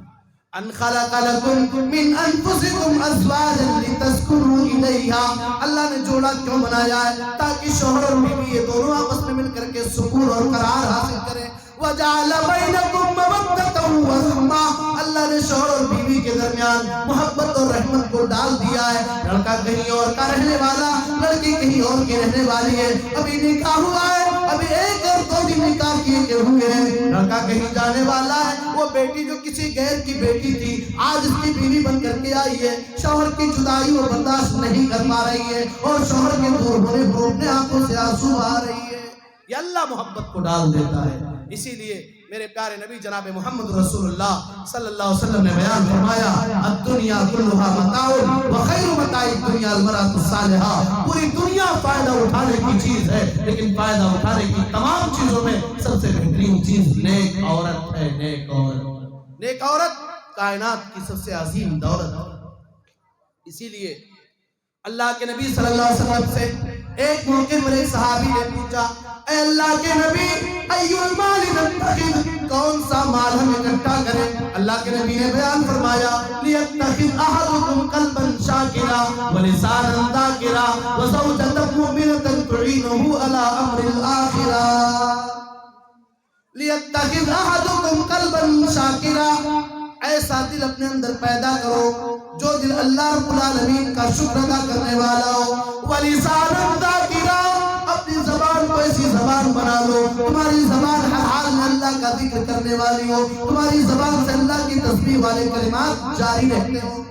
Speaker 1: ان خلق لکم من انفسکم ازواجا لتسکنوا الیہا، اللہ نے جوڑا کیوں بنایا ہے؟ تاکہ شوہر اور بیوی یہ دونوں آپس میں مل کر کے سکون اور قرار حاصل کریں۔ وجعل بینکم مودۃ ورحمہ، اللہ نے شوہر اور بیوی کے درمیان محبت اور رحمت کو ڈال دیا ہے۔ لڑکا کہیں اور کا رہنے والا، لڑکی کہیں اور کی رہنے والی ہے، ابھی نکاح ہوا ہے، ابھی 1 اور 2 دن نکاح کیے کے ہوئے ہیں، لڑکا کہیں جانے والا ہے، وہ بیٹی جو کسی غیر کی بیٹی تھی آج اس کی بیوی بن کر کے آئی ہے، شوہر کی جدائی وہ برداشت نہیں کر پا رہی ہے اور شوہر کے دور ہونے پر اپنے آنکھوں سے آنسو آ رہی ہے۔ یہ اللہ محبت کو ڈال دیتا ہے۔ اسی لیے میرے پیارے نبی جناب محمد رسول اللہ صلی اللہ علیہ وسلم نے بیان فرمایا الدنیا کلھا متاع وخیر متاع الدنیا المرأۃ الصالحہ، پوری دنیا فائدہ اٹھانے کی چیز ہے لیکن فائدہ اٹھانے کی تمام چیزوں میں سب سے بہترین چیز نیک عورت ہے۔ نیک عورت، نیک عورت کائنات کی سب سے عظیم دولت ہے۔ اسی لیے اللہ کے نبی صلی اللہ علیہ وسلم سے ایک موقع پر ایک صحابی نے پوچھا اے اللہ کے نبی ای المال نتخذ، کون سا مال ہم اکٹھا کریں؟ اللہ کے نبی نے بیان فرمایا لیتخذ احدکم قلبا شاکرا ولسانا ذاکرا وزوجۃ مؤمنۃ تعینہ علی امر الاخرہ۔ لیتخذ احدکم قلبا شاکرا، ایسا دل اپنے اندر پیدا کرو جو دل اللہ رب العالمین کا شکر ادا کرنے والا ہو، وَلِسَانًا ذَاكِرًا، زبان کو ایسی زبان بنا لو تمہاری زبان ہر حال میں اللہ کا ذکر کرنے والی ہو, تمہاری زبان سے اللہ کی تسبیح والے کلمات جاری رہتے ہوں.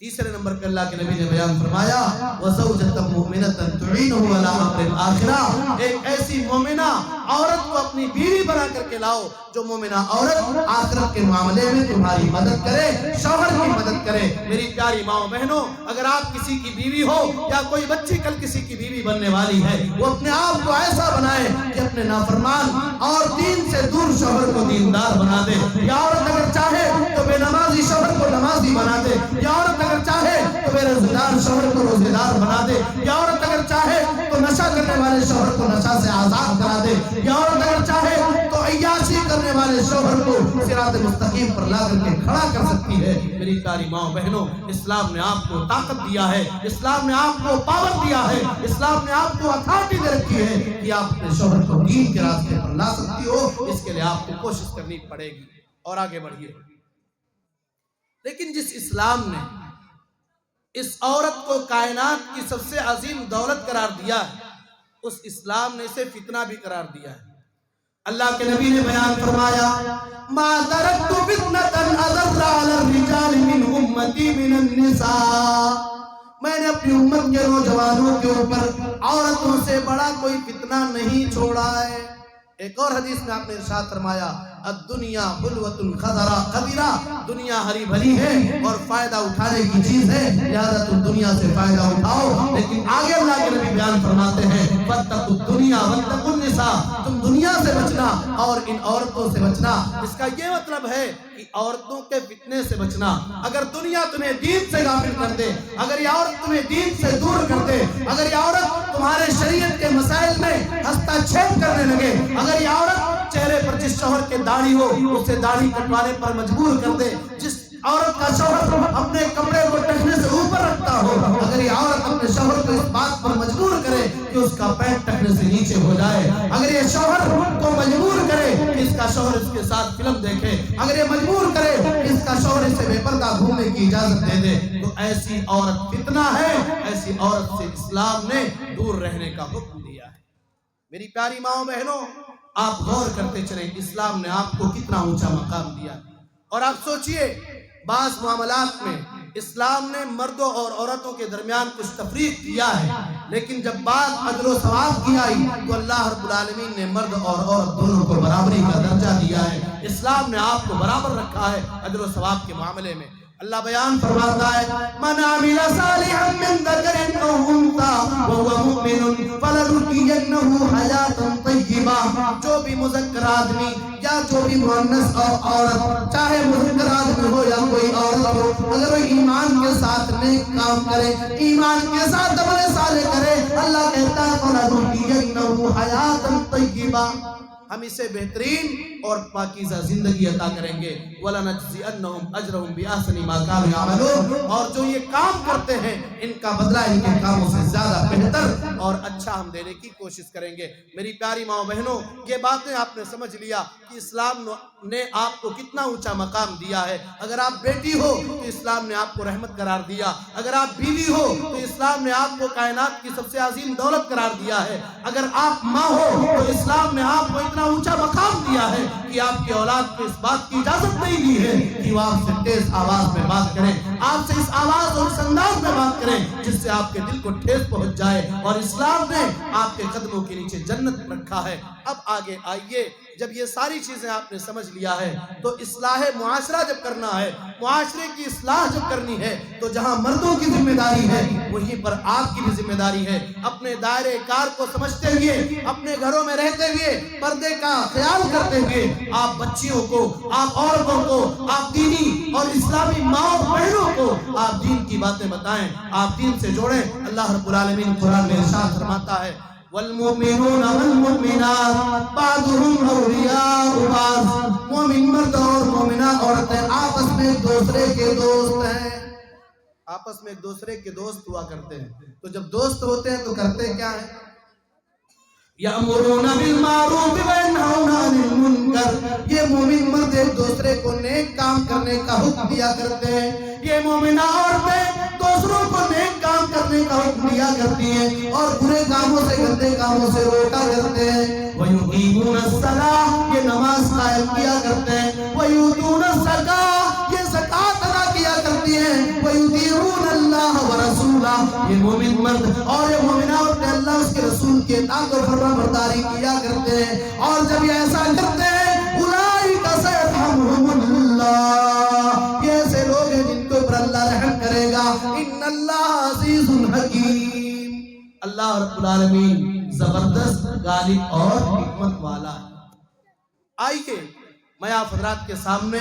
Speaker 1: تیسرے نمبر پہ اللہ کے نبی نے بیان فرمایا وَزَوْجَةً مُؤْمِنَةً تُعِينُهُ عَلَىٰ أَمْرِ الْآخِرَةِ, ایک ایسی مومنہ عورت کو اپنی بیوی بنا کر کے لاؤ جو مومنہ عورت آخرت کے معاملے میں تمہاری مدد کرے, شوہر کی مدد کرے. میری پیاری ماؤں بہنوں, اگر آپ کسی کی بیوی ہو یا کوئی بچی کل کسی کی بیوی بننے والی ہے, وہ اپنے آپ کو ایسا بنائے کہ اپنے نافرمان اور دین سے دور شوہر کو دیندار بنا دے. یا عورت اگر چاہے تو بے نمازی شوہر کو نمازی بنا دے, یا عورت اگر چاہے تو بے روزگار شوہر کو روزگار بنا دے, یا عورت اگر چاہے تو نشہ کرنے والے شوہر کو نشہ سے آزاد کرا دے, یا عورت اگر چاہے تو عیاشی کرنے والے شوہر کو صراط مستقیم پر لا کر کے کھڑا کر سکتی ہے. میری پیاری ماں بہنوں, اسلام نے آپ کو طاقت دیا ہے, اسلام نے آپ کو پاور دیا ہے, اسلام نے آپ کو اتھارٹی دے رکھی ہے کہ آپ اپنے شوہر کو دین کے راستے پر لا سکتی ہو. اس کے لیے آپ کو کوشش کرنی پڑے گی اور آگے بڑھیے. لیکن جس اسلام نے اس عورت کو کائنات کی سب سے عظیم دولت قرار دیا ہے, اس اسلام نے اسے فتنہ بھی قرار دیا ہے. اللہ کے نبی نے بیان فرمایا ما ترکت فتنة اضر علی الرجال من امتی من النساء, میں نے اپنی امت کے نوجوانوں کے اوپر عورتوں سے بڑا کوئی فتنہ نہیں چھوڑا ہے. ایک اور حدیث میں آپ نے ارشاد فرمایا الدنیا حلوۃ خضرا, دنیا ہری بھری ہے اور فائدہ اٹھانے کی چیز ہے, لہذا تم دنیا سے فائدہ اٹھاؤ. لیکن آگے اللہ کے نبی بیان فرماتے ہیں واتقوا الدنیا واتقوا النساء, تم دنیا سے بچنا اور ان عورتوں سے بچنا. اس کا یہ مطلب ہے کہ عورتوں کے فتنے سے بچنا. اگر دنیا تمہیں دین سے غافل کر دے, اگر یہ عورت تمہیں دین سے دور کر دے, اگر یہ عورت تمہارے شریعت کے مسائل میں ہستہ چھیپ کرنے لگے, اگر یہ عورت چہرے پر جس شوہر کے داڑھی ہو اسے داڑھی کٹوانے پر مجبور کر دے, جس عورت کا شوہر اپنے کپڑے کو ٹخنے سے اوپر رکھتا ہو, اگر یہ عورت اپنے شوہر کو اس بات پر مجبور کرے کہ اس کا پینٹ ٹخنے سے نیچے ہو جائے, اگر یہ شوہر کو مجبور کرے کہ اس کا شوہر اس کے ساتھ فلم دیکھے, اگر یہ مجبور کرے کہ اس کا شوہر اسے بے پردہ گھومنے کی اجازت دے دے, تو ایسی عورت فتنہ ہے. ایسی عورت سے اسلام نے دور رہنے کا حکم دیا ہے. میری پیاری ماؤں بہنوں, آپ غور کرتے چلیں اسلام نے آپ کو کتنا اونچا مقام دیا. اور آپ سوچئے بعض معاملات میں اسلام نے مردوں اور عورتوں کے درمیان کچھ تفریق کیا ہے, لیکن جب بات عدل و ثواب کی آئی تو اللہ رب العالمین نے مرد اور عورت دونوں کو برابری کا درجہ دیا ہے. اسلام نے آپ کو برابر رکھا ہے عدل و ثواب کے معاملے میں. اللہ بیان فرماتا ہے من عمل صالحا من ذکر او انثى وهو مؤمن فلنحيينه حیاتا طیبہ, جو بھی مذکر آدمی یا جو بھی مؤنث عورت, چاہے مذکر آدمی ہو یا کوئی عورت ہو, اگر وہ ایمان کے ساتھ نیک کام کرے, ایمان کے ساتھ عمل صالح کرے, اللہ کہتا ہے فلنحيينه حیاتا طیبہ, ہم اسے بہترین اور پاکیزہ زندگی عطا کریں گے. وَلَنَجْزِئَنَّهُمْ أَجْرَهُمْ بِأَحْسَنِ مَا كَانُوا يَعْمَلُونَ, اور جو یہ کام کرتے ہیں ان کا بدلہ ان کے کاموں سے زیادہ بہتر اور اچھا ہم دینے کی کوشش کریں گے. میری پیاری ماں بہنوں, یہ باتیں آپ نے سمجھ لیا کہ اسلام نے آپ کو کتنا اونچا مقام دیا ہے. اگر آپ بیٹی ہو تو اسلام نے آپ کو رحمت قرار دیا, اگر آپ بیوی ہو تو اسلام نے آپ کو کائنات کی سب سے عظیم دولت قرار دیا ہے, اگر آپ ماں ہو تو اسلام نے آپ کو اتنا اونچا مقام دیا ہے کہ آپ کی اولاد کو اس بات کی اجازت نہیں دی ہے کہ وہ آپ سے تیز آواز میں بات کریں, آپ سے اس آواز اور اس انداز میں بات کریں جس سے آپ کے دل کو ٹھیس پہنچ جائے. اور اسلام نے آپ کے قدموں کے نیچے جنت رکھا ہے. اب آگے آئیے, جب یہ ساری چیزیں آپ نے سمجھ لیا ہے تو اصلاح معاشرہ جب کرنا ہے, معاشرے کی اصلاح جب کرنی ہے, تو جہاں مردوں کی ذمہ داری ہے وہیں پر آپ کی بھی ذمہ داری ہے. اپنے دائرے کار کو سمجھتے ہوئے, اپنے گھروں میں رہتے ہوئے, پردے کا خیال کرتے ہوئے, آپ بچیوں کو, آپ عورتوں کو, آپ دینی اور اسلامی ماں بہنوں کو آپ دین کی باتیں بتائیں, آپ دین سے جوڑیں. اللہ رب العالمین قرآن میں ارشاد فرماتا ہے والمؤمنون والمؤمنات بعضهم اولیاء بعض, مومن مرد اور مومنہ عورتیں آپس میں ایک دوسرے کے دوست ہیں, آپس میں ایک دوسرے کے دوست ہوا کرتے ہیں. تو جب دوست ہوتے ہیں تو کرتے کیا ہیں؟ یأمرون بالمعروف وینہون عن المنکر، یہ مومن مرد ایک دوسرے کو نیک کام کرنے کا حکم دیا کرتے ہیں، یہ مومنہ عورتیں دوسروں کو نیک کام کرنے کا حکم دیا کرتی ہیں اور برے کاموں سے گندے کاموں سے روکا کرتے ہیں۔ وَيُقِيمُونَ الصَّلَاةَ، یہ نماز قائم کیا کرتے ہیں۔ وَيُؤْتُونَ الزَّکَاۃَ، یہ زکوٰۃ ادا کیا کرتی ہیں۔ وَيُطِیعُونَ اللَّهَ وَرَسُولَهُ، یہ مومن مرد اور یہ مومنہ عورتیں اللہ اس کے رسول کے اطاعت و فرما برداری کیا کرتے ہیں، اور جب یہ ایسا کرتے ہیں اولئک سیرحمہم اللہ، یہ ایسے لوگ ہیں جن کے اوپر اللہ رحم کرے گا۔ ان اللہ عزیز حکیم، اللہ رب العالمین زبردست، غالب اور حکمت والا ہے۔ آئیے میں آپ حضرات کے سامنے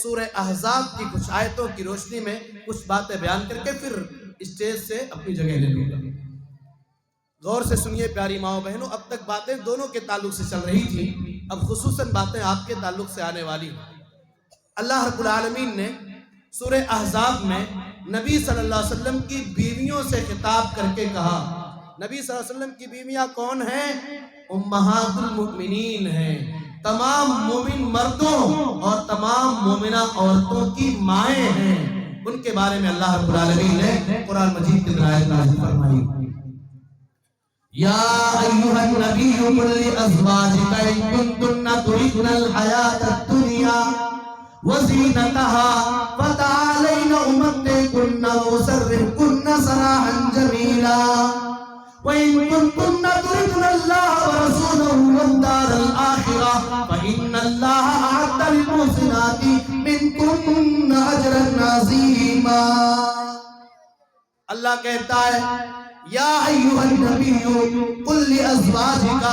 Speaker 1: سورہ احزاب کی کچھ آیتوں کی روشنی میں کچھ باتیں بیان کر کے پھر اسٹیج سے اپنی جگہ لے لوں گا۔ غور سے سنیے پیاری ماؤں بہنوں، اب تک باتیں دونوں کے تعلق سے چل رہی تھی، اب خصوصاً باتیں آپ کے تعلق سے آنے والی ہیں۔ اللہ رب العالمین نے سورہ احزاب میں نبی صلی اللہ علیہ وسلم کی بیویوں سے خطاب کر کے کہا، نبی صلی اللہ علیہ وسلم کی بیویاں کون ہیں؟ امہات المؤمنین ہیں، تمام مومن مردوں اور تمام مومنہ عورتوں کی مائیں ہیں۔ ان کے بارے میں اللہ رب العالمین نے قرآن مجید کی آیت نازل فرمائی، یا ایھا النبی قل لازواجک ان کنتن تردن الحیاۃ الدنیا وزینتها فتعالین امتعکن واسرحکن سراحا جمیلا وَإِن كُنتُنَّ تُرِدْنَ اللَّهَ وَرَسُولَهُ وَالدَّارَ الْآخِرَةَ فَإِنَّ اللَّهَ أَعَدَّ لِلْمُحْسِنَاتِ مِنكُنَّ أَجْرًا عَظِيمًا۔ اللہ کہتا ہے یا ایھا النبی قل لازواجک،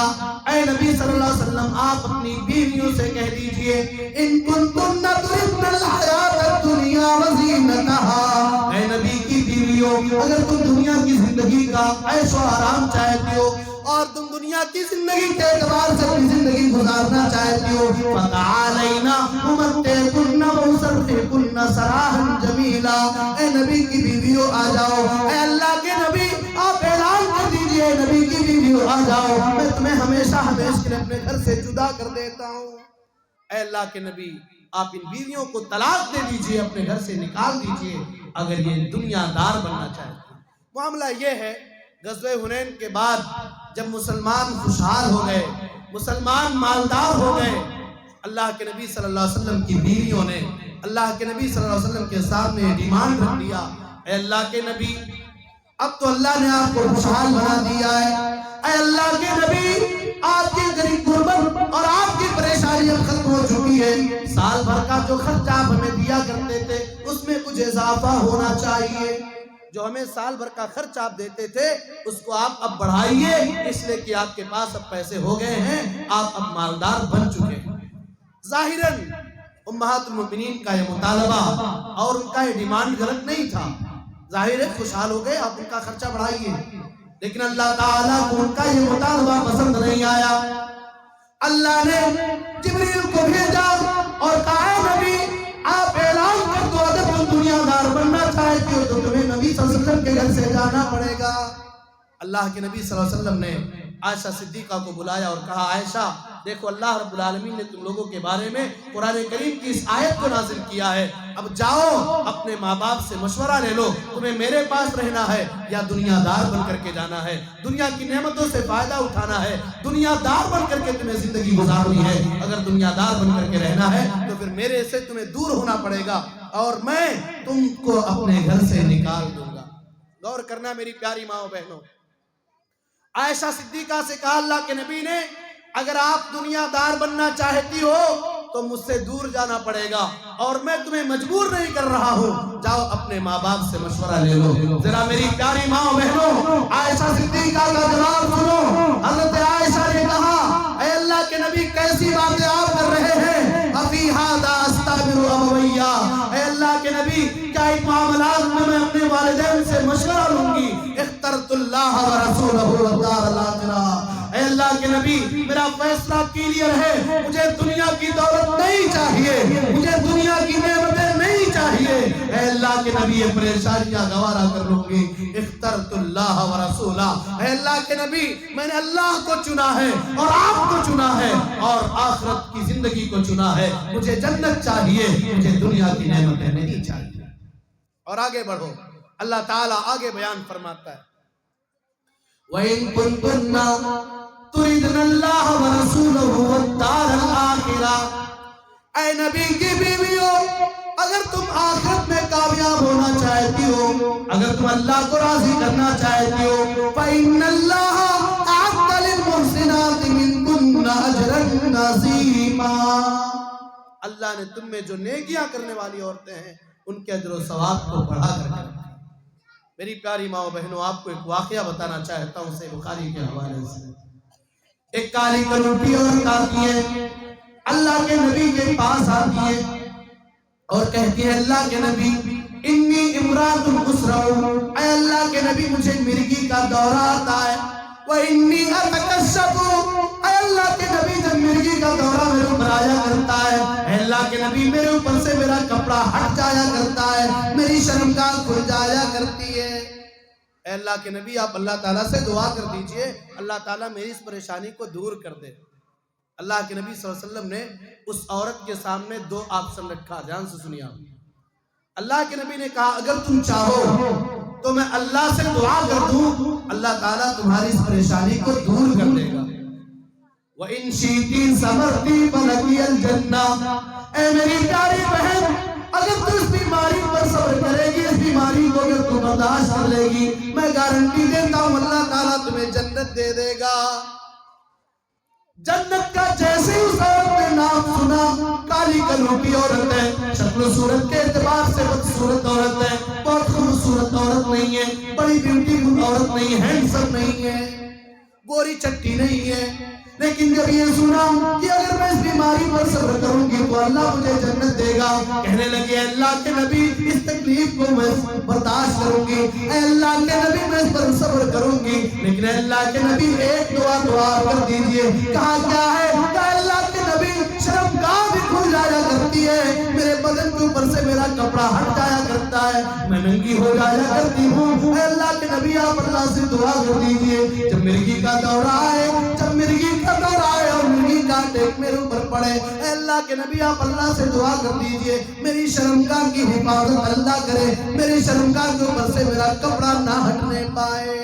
Speaker 1: اے نبی صلی اللہ علیہ وسلم آپ اپنی بیویوں سے کہہ دیجئے، ان کنتن تردن الحیاۃ الدنیا وزینتها، اے نبی کی بیویوں اگر تم دنیا کی زندگی کا عیش و آرام چاہتی ہو اور تم دنیا کی زندگی کے اعتبار سے اپنی زندگی گزارنا چاہتی ہو، فتعالینا امتعکن واسرحکن سراحا جمیلا، اے نبی کی بیویوں آ جاؤ، اے اللہ کے نبی آپ اعلان کر دیجئے، نبی کی بیویوں آ جاؤ، میں تمہیں ہمیشہ ہمیشہ کے لیے اپنے گھر سے جدا کر دیتا ہوں۔ اے اللہ کے نبی آپ ان بیویوں کو طلاق دے دیجئے، اپنے گھر سے نکال دیجئے اگر یہ دنیا دار بننا چاہتے ہیں۔ معاملہ یہ ہے غزوہ حنین کے بعد جب مسلمان خوشحال ہو گئے، مسلمان مالدار ہو گئے، اللہ کے نبی صلی اللہ علیہ وسلم کی بیویوں نے اللہ کے نبی صلی اللہ علیہ وسلم کے سامنے ڈیمانڈ رکھ دیا، اے اللہ کے نبی اب تو اللہ نے آپ کو خوشحال بنا دیا ہے، اے اللہ کے نبی آپ کی غریب غربت اور آپ کی پریشانی اب ختم ہو چکی ہے، سال بھر کا جو خرچہ آپ ہمیں دیا کرتے تھے اس میں کچھ اضافہ ہونا چاہیے، جو ہمیں سال بھر کا خرچ آپ دیتے تھے اس کو آپ اب بڑھائیے، اس لیے کہ آپ کے پاس اب پیسے ہو گئے ہیں، آپ اب مالدار بن چکے ہیں۔ ظاہراً امہات المؤمنین کا یہ مطالبہ اور ان کا یہ ڈیمانڈ غلط نہیں تھا، ظاہر ہے خوشحال ہو گئے آپ ان کا خرچہ بڑھائیے، لیکن اللہ تعالیٰ کو ان کا یہ مطالبہ پسند نہیں آیا۔ اللہ نے جبریل کو بھیجا اور کہا اے نبی آپ اعلان کر دو اگر تم دنیا دار بننا چاہتے ہو تو تمہیں نبی صلی اللہ علیہ وسلم کے گھر سے جانا پڑے گا۔ اللہ کے نبی صلی اللہ علیہ وسلم نے عائشہ صدیقہ کو بلایا اور کہا عائشہ دیکھو اللہ رب العالمین نے تم لوگوں کے بارے میں قرآن کریم کی اس آیت کو نازل کیا ہے، اب جاؤ اپنے ماں باپ سے مشورہ لے لو تمہیں میرے پاس رہنا ہے یا دنیا دار بن کر کے جانا ہے، دنیا کی نعمتوں سے فائدہ اٹھانا ہے، دنیا دار بن کر کے تمہیں زندگی گزارنی ہے، اگر دنیا دار بن کر کے رہنا ہے تو پھر میرے سے تمہیں دور ہونا پڑے گا اور میں تم کو اپنے گھر سے نکال دوں گا۔ غور کرنا میری پیاری ماں و بہنوں، عائشہ صدیقہ سے کہا اللہ کے نبی نے اگر آپ دنیا دار بننا چاہتی ہو تو مجھ سے دور جانا پڑے گا اور میں تمہیں مجبور نہیں کر رہا ہوں، جاؤ اپنے ماں باپ سے مشورہ لے لو۔ ذرا میری پیاری ماں و بہنوں عائشہ صدیقہ کا جواب سنو۔ حضرت عائشہ نے کہا اے اللہ کے نبی کیسی باتیں آپ کر رہے ہیں، افی ھذا استعمر ابویا، اے اللہ کے نبی کیا ان معاملات میں اپنے والدین سے مشورہ لوں گی؟ اخترت اللہ ورسولہ والدار الاخرہ، اے اللہ کے نبی میرا فیصلہ کلیئر ہے، مجھے دنیا کی دولت نہیں چاہیے، مجھے دنیا کی نعمتیں نہیں چاہیے، اے اللہ اللہ کے نبی یہ پریشانیاں گوارا کر لوں گی. اخترت اللہ و رسولہ، اے اللہ کے نبی میں نے اللہ کو چنا ہے اور آپ کو چنا ہے اور آخرت کی زندگی کو چنا ہے. مجھے جنت چاہیے، مجھے دنیا کی نعمتیں نہیں چاہیے. اور آگے بڑھو، اللہ تعالیٰ آگے بیان فرماتا ہے وَإِن كُنتُنَّ تُرِدْنَ اللَّهَ وَرَسُولَهُ وَالدَّارَ الْآخِرَةَ، اے نبی کی بیویوں اگر تم آخرت میں کامیاب ہونا چاہتی ہو، اگر تم اللہ کو راضی کرنا چاہتی ہو، فَإِنَّ اللَّهَ أَعَدَّ لِلْمُحْسِنَاتِ مِنكُنَّ أَجْرًا عَظِيمًا، اللہ نے تم میں جو نیکیاں کرنے والی عورتیں ہیں ان کے اجر و ثواب کو بڑھا کر رکھا ہے. میری پیاری ماں و بہنوں، آپ کو ایک واقعہ بتانا چاہتا ہوں صحیح بخاری کے حوالے سے. ایک کالی کلوٹی عورت آتی ہے، اللہ کے نبی کے پاس آتی ہے اور کہتی ہے اللہ کے نبی انی امرات اسرع، اے اللہ کے نبی مجھے مرگی کا دورہ آتا ہے. وانی اتکشف، اے اللہ کے نبی جب مرگی کا دورہ میرے اوپر آیا کرتا ہے، اے اللہ کے نبی میرے اوپر سے میرا کپڑا ہٹ جایا کرتا ہے، میری شرمگاہ کھل جایا کرتی ہے. اے اللہ کے نبی آپ اللہ تعالیٰ سے دعا کر دیجئے اللہ تعالیٰ میری اس پریشانی کو دور کر دے. اللہ کے نبی صلی اللہ علیہ وسلم نے اس عورت کے سامنے دو آپشن رکھا، دھیان سے سنیے. اللہ کے نبی نے کہا اگر تم چاہو تو میں اللہ سے دعا کر دوں، اللہ تعالیٰ تمہاری اس پریشانی کو دور کر دے گا. وَإِن شِئْتِ صَبَرْتِ فَلَكِ الْجَنَّةُ، اے میری پیاری بہن اگر تو اس بیماری پر صبر کرے گی، اس بیماری کو اگر تو برداشت کر لے گی، میں گارنٹی دیتا ہوں اللہ تعالیٰ تمہیں جنت دے دے گا. جنت کا جیسے ہی اس عورت نے نام سنا، کالی کلوٹی عورت ہے، شکل و صورت کے اعتبار سے بدصورت عورت ہے، بہت خوبصورت عورت نہیں ہے، بڑی بیوٹیفل عورت نہیں ہے، ہینڈسم نہیں ہے، گوری چٹی نہیں ہے، لیکن جب یہ سنا کہ اگر میں اس بیماری پر صبر کروں گی تو اللہ مجھے جنت دے گا، کہنے لگے اللہ کے نبی اس تکلیف کو میں برداشت کروں گی، اے اللہ کے نبی میں اس پر صبر کروں گی، لیکن اے اللہ کے نبی ایک دعا کر دیجئے. کہا کیا ہے؟ کہا اللہ کے نبی شرمگاہ بھی کھل جایا کرتی ہے، میرے بدن کے اوپر سے میرا کپڑا ہٹ جایا کرتا ہے، میں ننگی ہو جایا کرتی ہوں. اے اللہ کے نبی آپ اللہ سے دعا کر دیجئے جب مرگی کا دورہ آئے، جب مرگی کا دورہ آئے اور مرگی کا ٹیک میرے اوپر پڑے، اے اللہ کے نبی آپ اللہ سے دعا کر دیجئے میری شرمگاہ کی حفاظت اللہ کرے، میری شرمگاہ کے اوپر سے میرا کپڑا نہ ہٹنے پائے.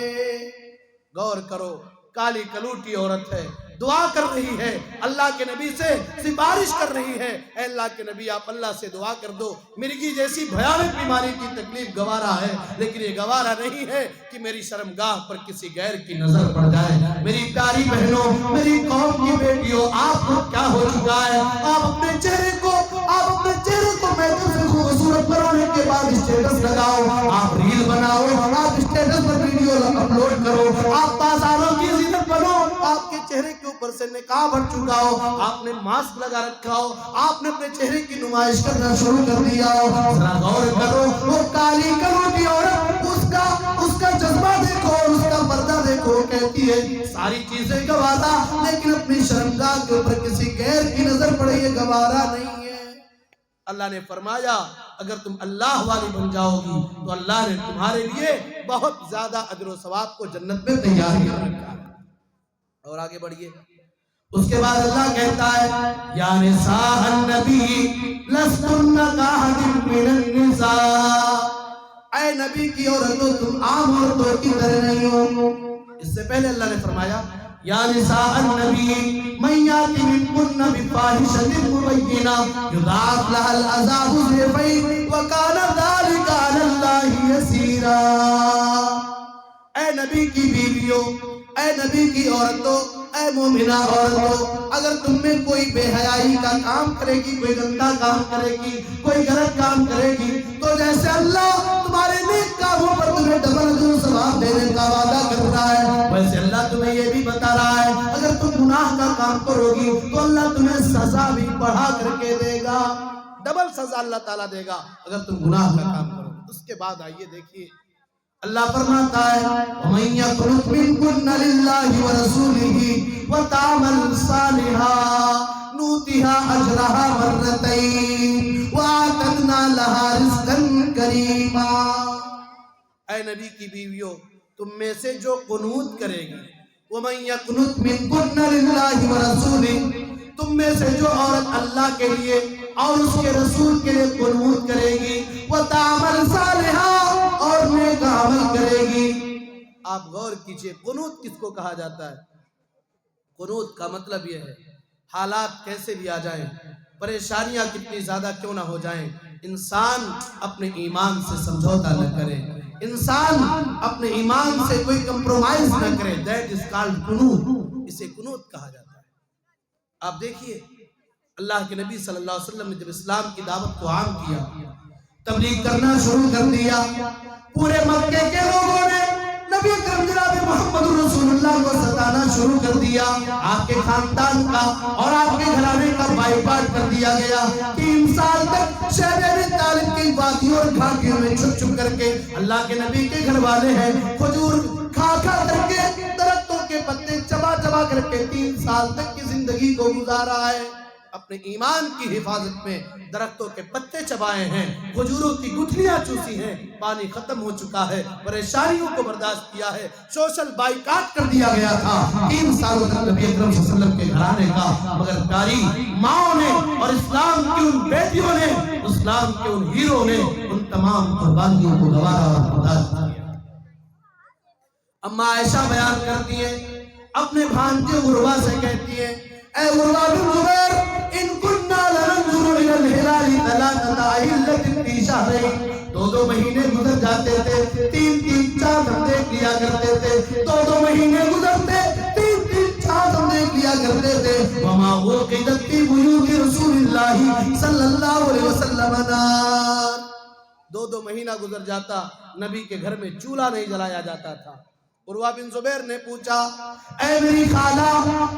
Speaker 1: غور کرو، کالی کلوٹی عورت ہے، دعا کر رہی ہے، اللہ کے نبی سے سفارش کر رہی ہے، اے اللہ کے نبی آپ اللہ سے دعا کر دو، مرگی جیسی بھیانک بیماری کی تکلیف گوارا ہے، لیکن یہ گوارا نہیں ہے کہ میری شرمگاہ پر کسی غیر کی نظر پڑ جائے. میری پیاری بہنوں، میری قوم کی بیٹیوں، آپ کو کیا ہو چکا ہے؟ آپ اپنے چہرے کو محفوظ سے خوبصورت بنانے کے بعد اسٹیٹس لگاؤ، آپ ریل بناؤ، آپ اسٹیٹس پر ویڈیو اپلوڈ کرو، آپ بازاروں کی زینت بنو، آپ کے چہرے کے اوپر سے نقاب ہٹ چکا ہو، آپ نے ماسک لگا رکھا ہو، آپ نے اپنے چہرے کی نمائش کرنا شروع کر دیا ہو. ذرا غور کرو، وہ کالی کلوٹی عورت، اس کا جذبہ دیکھو، اس کا پردہ دیکھو، کہتی ہے ساری چیزیں گوارا، لیکن اپنی شرمگاہ کے اوپر کسی غیر کی نظر پڑے یہ گوارا نہیں ہے. اللہ نے فرمایا اگر تم اللہ والی بن جاؤ گی تو اللہ نے تمہارے لیے بہت زیادہ اجر و ثواب کو جنت میں تیار کر رکھا ہے. اور آگے بڑھیے، اس کے بعد اللہ کہتا ہے یا نساء النبی لستن کاحد من النساء، اے نبی کی عورتوں تم عام عورتوں کی طرح نہیں ہو. اس سے پہلے اللہ نے فرمایا یا نساء النبی من یاتی منکن بفاحشۃ مبینہ یضاعف لها العذاب ضعفین وکان ذلک علی اللہ یسیرا. اے نبی کی بیویوں، اے نبی کی عورتوں، اے مومنہ عورتوں، اگر تم میں کوئی بے حیائی کا کام کرے گی، کوئی گندا کام کرے گی، کوئی غلط کام کرے گی، تو جیسے اللہ تمہارے نیک کاموں پر تمہیں ڈبل اجر و ثواب دینے کا وعدہ کر رہا ہے، ویسے اللہ تمہیں یہ بھی بتا رہا ہے اگر تم گناہ کا کام کرو گی تو اللہ تمہیں سزا بھی بڑھا کر کے دے گا، ڈبل سزا اللہ تعالیٰ دے گا اگر تم گناہ کا کام کرو. اس کے بعد آئیے دیکھیے اللہ فرماتا ہے وَمَن يَقْنُتْ مِنكُنَّ لِلَّهِ وَرَسُولِهِ وَتَعْمَلْ صَالِحًا نُؤْتِهَا أَجْرَهَا مَرَّتَيْنِ وَأَعْتَدْنَا لَهَا رِزْقًا کریما۔ اے نبی کی بیویوں، تم میں سے جو قنوت کرے گی، وَمَن يَقْنُتْ مِنكُنَّ لِلَّهِ وَرَسُولِهِ، تم میں سے جو عورت اللہ کے لیے اور اس کے رسول کے لیے قنوت کرے گی، وَتَعْمَلْ صَالِحًا، اور نیک عمل کرے گی۔ آپ غور کیجئے، قنوت کس کو کہا جاتا ہے؟ قنوت کا مطلب یہ ہے، حالات کیسے بھی آ جائیں، پریشانیاں کتنی زیادہ کیوں نہ ہو جائیں، انسان اپنے ایمان سے سمجھوتا نہ کرے، انسان اپنے ایمان سے کوئی کمپرومائز نہ کرے۔ دیٹ از کالڈ قنوت، اسے قنوت کہا جاتا ہے۔ آپ دیکھیے، اللہ کے نبی صلی اللہ علیہ وسلم نے جب اسلام کی دعوت کو عام کیا، تبلیغ کرنا شروع کر دیا، پورے مکے کے لوگوں نے نبی اکرم جناب محمد رسول اللہ کو ستانا شروع کر دیا۔ آپ کے خاندان کا اور آپ کے گھرانے کا بائیکاٹ کر دیا گیا۔ 3 سال تک شیب ابی طالب کی وادیوں اور گھاٹیوں میں چھپ چھپ کر کے اللہ کے نبی کے گھر والے ہیں کھجور کھا کھا کر کے، درختوں کے پتے چبا چبا کر کے 3 سال تک کی زندگی کو گزارا ہے۔ اپنے ایمان کی حفاظت میں درختوں کے پتے چبائے ہیں، کھجوروں کی گٹھلیاں چوسی ہیں، پانی ختم ہو چکا ہے، پریشانیوں کو برداشت کیا ہے، سوشل بائیکاٹ کر دیا گیا تھا 3 سالوں تک نبی اکرم صلی اللہ علیہ وسلم کے گھرانے کا، مگر پیاری ماؤں نے اور اسلام کی ان بیٹیوں نے، اسلام کے ان ہیرو نے ان تمام قربانیوں کو گوارا اور برداشت کیا۔ اما عائشہ بیان کرتی ہیں، اپنے بھانجے عروہ سے کہتی ہیں، اے عروہ بن زبیر، ان کننا لننظر الى الہلال ثلاثۃ اہلۃ فی شہرین، 2 مہینے گزر جاتے تھے، 3 چاند ہم دیکھ لیا کرتے تھے، 2 مہینے گزرتے، 3 چاند ہم دیکھ لیا کرتے تھے۔ وما وقدت فی بیوت رسول اللہ صلی اللہ علیہ وسلم نار، 2 مہینہ گزر جاتا، نبی کے گھر میں چولہا نہیں جلایا جاتا تھا۔ عروہ بن زبیر نے پوچھا، اے میری خالہ،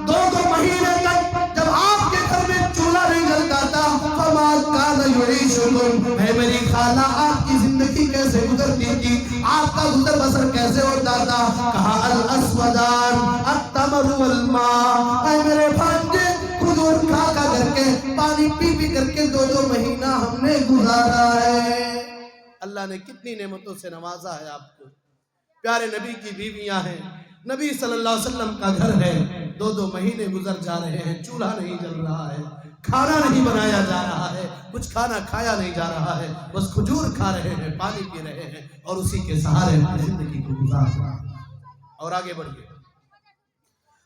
Speaker 1: 2 مہینے تک جب آپ کے گھر میں چولہا نہیں جلتا تھا، فما کان یعیشکم، اے میری خالہ آپ کی زندگی کیسے گزرتی تھی، آپ کا گزر بسر کیسے ہوتا تھا؟ کہا الاسودان التمر والماء، اے میرے بھانجے، کھجور کھا کھا کر کے، پانی پی پی کر کے 2 مہینہ ہم نے گزارا ہے۔ اللہ نے کتنی نعمتوں سے نوازا ہے آپ کو، پیارے نبی کی بیویاں ہیں، نبی صلی اللہ علیہ وسلم کا گھر ہے، 2 مہینے گزر جا رہے ہیں، چولہا نہیں جل رہا ہے، کھانا نہیں بنایا جا رہا ہے، کچھ کھانا کھایا نہیں جا رہا ہے، بس کھجور کھا رہے ہیں، پانی پی رہے ہیں اور اسی کے سہارے اپنی زندگی کو گزار رہا ہے۔ اور آگے بڑھیے،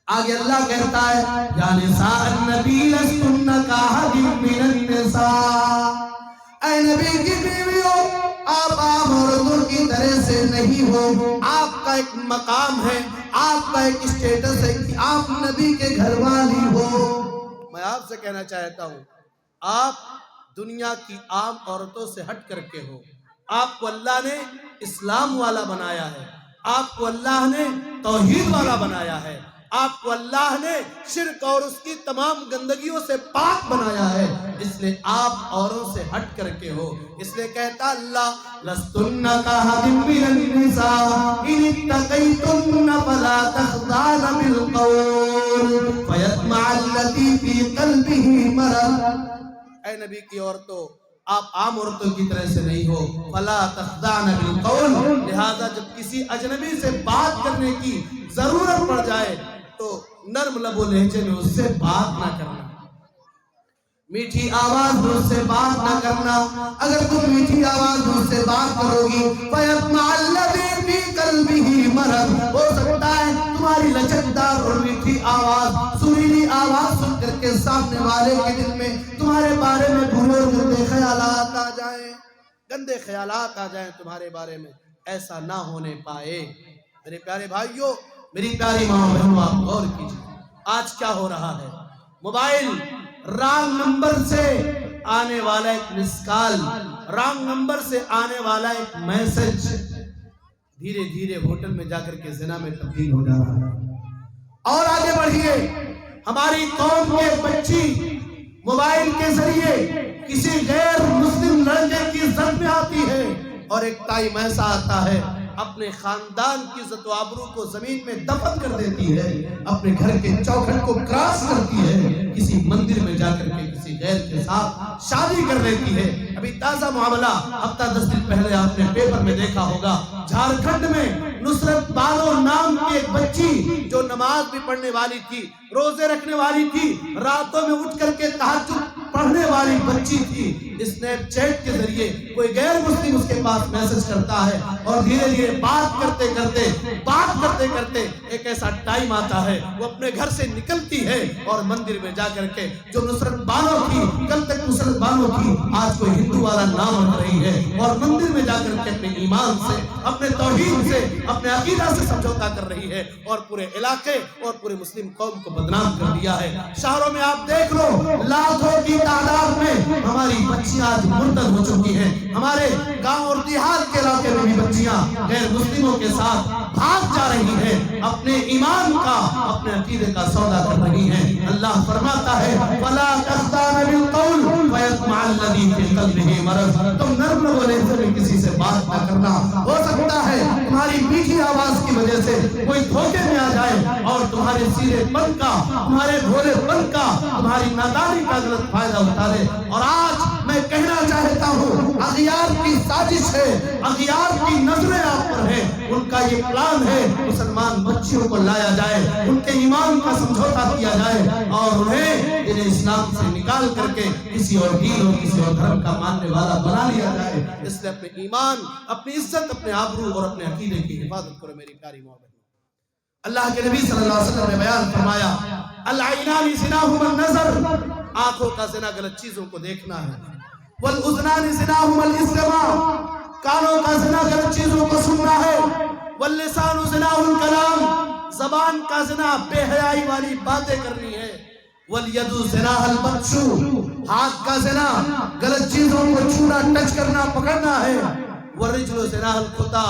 Speaker 1: آگے اللہ کہتا ہے، یا نساء النبی لستن کاحد من النساء، اے نبی کی بیویوں، آپ عام عورتوں کی طرح سے نہیں ہو، آپ کا ایک مقام ہے، آپ کا ایک اسٹیٹس ہے کہ آپ نبی کے گھر والی ہو۔ میں آپ سے کہنا چاہتا ہوں، آپ دنیا کی عام عورتوں سے ہٹ کر کے ہو، آپ کو اللہ نے اسلام والا بنایا ہے، آپ کو اللہ نے توحید والا بنایا ہے، آپ کو اللہ نے شرک اور اس کی تمام گندگیوں سے پاک بنایا ہے، اس لیے آپ اوروں سے ہٹ کر کے ہو۔ اس لیے کہتا اللہ، لستن کاحد من النساء ان اتقیتن فلا تخضعن بالقول فیطمع الذی فی قلبہ مرض، اے نبی کی عورتوں، آپ عام عورتوں کی طرح سے نہیں ہو، فلا تخضعن بالقول، لہذا جب کسی اجنبی سے بات کرنے کی ضرورت پڑ جائے تو نرم لب و لہجے میں اس سے بات نہ کرنا، میٹھی آواز میں اس سے بات نہ کرنا۔ اگر تم میٹھی آواز میں اس سے بات کرو گی، فَيَطْمَعَ الَّذِي فِي قَلْبِهِ مَرَضٌ، ہو سکتا ہے تمہاری لچکدار اور میٹھی آواز، سریلی آواز سن کر کے سامنے والے کے دل میں تمہارے بارے میں برے اور گندے خیالات آ جائیں، گندے خیالات آ جائیں تمہارے بارے میں، ایسا نہ ہونے پائے۔ میرے پیارے بھائیوں، میری پیاری ماں بہنوں، آپ غور کیجئے، آج کیا ہو رہا ہے، موبائل رانگ نمبر سے آنے والا ایک مس کال، رانگ نمبر سے آنے والا ایک میسج دھیرے دھیرے ہوٹل میں جا کر کے زنا میں تبدیل ہو جا رہا ہے۔ اور آگے بڑھیے، ہماری قوم کے بچی موبائل کے ذریعے کسی غیر مسلم لڑکے کی زد میں آتی ہے، اور ایک ٹائم ایسا آتا ہے اپنے خاندان کی عزت و آبرو کو زمین میں دفن کر دیتی ہے، اپنے گھر کے چوکھٹ کو کراس کرتی ہے، کسی مندر میں جا کر کے کسی غیر کے ساتھ شادی کر لیتی ہے۔ ابھی تازہ معاملہ ہفتہ 10 دن پہلے آپ نے پیپر میں دیکھا ہوگا، جھارکھنڈ میں نصرت بانو نام کی ایک بچی جو نماز بھی پڑھنے والی تھی، روزے رکھنے والی تھی، راتوں میں اٹھ کر کے تہجد پڑھنے والی بچی تھی، اسنیپ چیٹ کے ذریعے کوئی غیر مسلم اس کے پاس میسج کرتا ہے اور دھیرے دھیرے بات کرتے کرتے ایک ایسا ٹائم آتا ہے وہ اپنے گھر سے نکلتی ہے اور مندر میں جا کر کے جو نصرت بانو تھی، کل تک نصرت بانو تھی، آج کوئی ہندو والا نام رکھ رہی ہے اور مندر میں جا کر کے اپنے ایمان سے، اپنے توحید سے، اپنے عقیدہ سے سمجھوتا کر رہی ہے اور پورے علاقے اور پورے مسلم قوم کو بدنام کر دیا ہے۔ شہروں میں آپ دیکھ لو، لاکھوں کی تعداد میں ہماری بچیاں آج مرتد ہو چکی ہیں، ہمارے گاؤں اور دیہات کے علاقے میں بھی بچیاں غیر مسلموں کے ساتھ بھاگ جا رہی ہیں، اپنے ایمان کا، اپنے عقیدے کا سودا کر رہی ہیں۔ اللہ فرماتا ہے فَلَا تَخْضَعْنَ بِالْقَوْلِ فَيَطْمَعَ الَّذِي فِي قَلْبِهِ مَرَضٌ، تم نرم بولے سے کسی سے بات نہ کرنا، ہو سکتا ہے تمہاری میٹھی آواز کی وجہ سے کوئی دھوکے میں آ جائے اور تمہارے سیدھے پن کا، تمہارے بھولے پن کا، تمہاری نادانی کا غلط فائدہ اٹھا لے۔ اور آج میں کہنا چاہتا ہوں، اغیار کی سازش ہے، اغیار کی نظریں آپ پر ہیں، ان کا یہ پلان ہے مسلمان بچیوں کو لایا جائے، ان کے ایمان کا سمجھوتا کیا جائے اور انہیں اسلام سے نکال کر کے کسی اور دین اور کسی اور دھرم کا ماننے والا بنا لیا جائے۔ اس لیے اپنے ایمان، اپنی عزت، اپنے آبرو اور اپنے عقیدے کی حفاظت کرو میری پیاری ماں بہنوں۔ اللہ کے نبی صلی اللہ علیہ وسلم نے بیان فرمایا العینان زناہما النظر، آنکھوں کا زنا غلط چیزوں کو دیکھنا ہے، والاذنان زناہما الاستماع، کانوں کا زنا غلط چیزوں کو سننا ہے، واللسان زناہ الکلام، زبان کا زنا بے حیائی والی باتیں کرنی ہے، والید زناہ البطش، ہاتھ کا زنا غلط چیزوں کو چھونا، ٹچ کرنا، پکڑنا ہے، والرجل زناہ الخطا،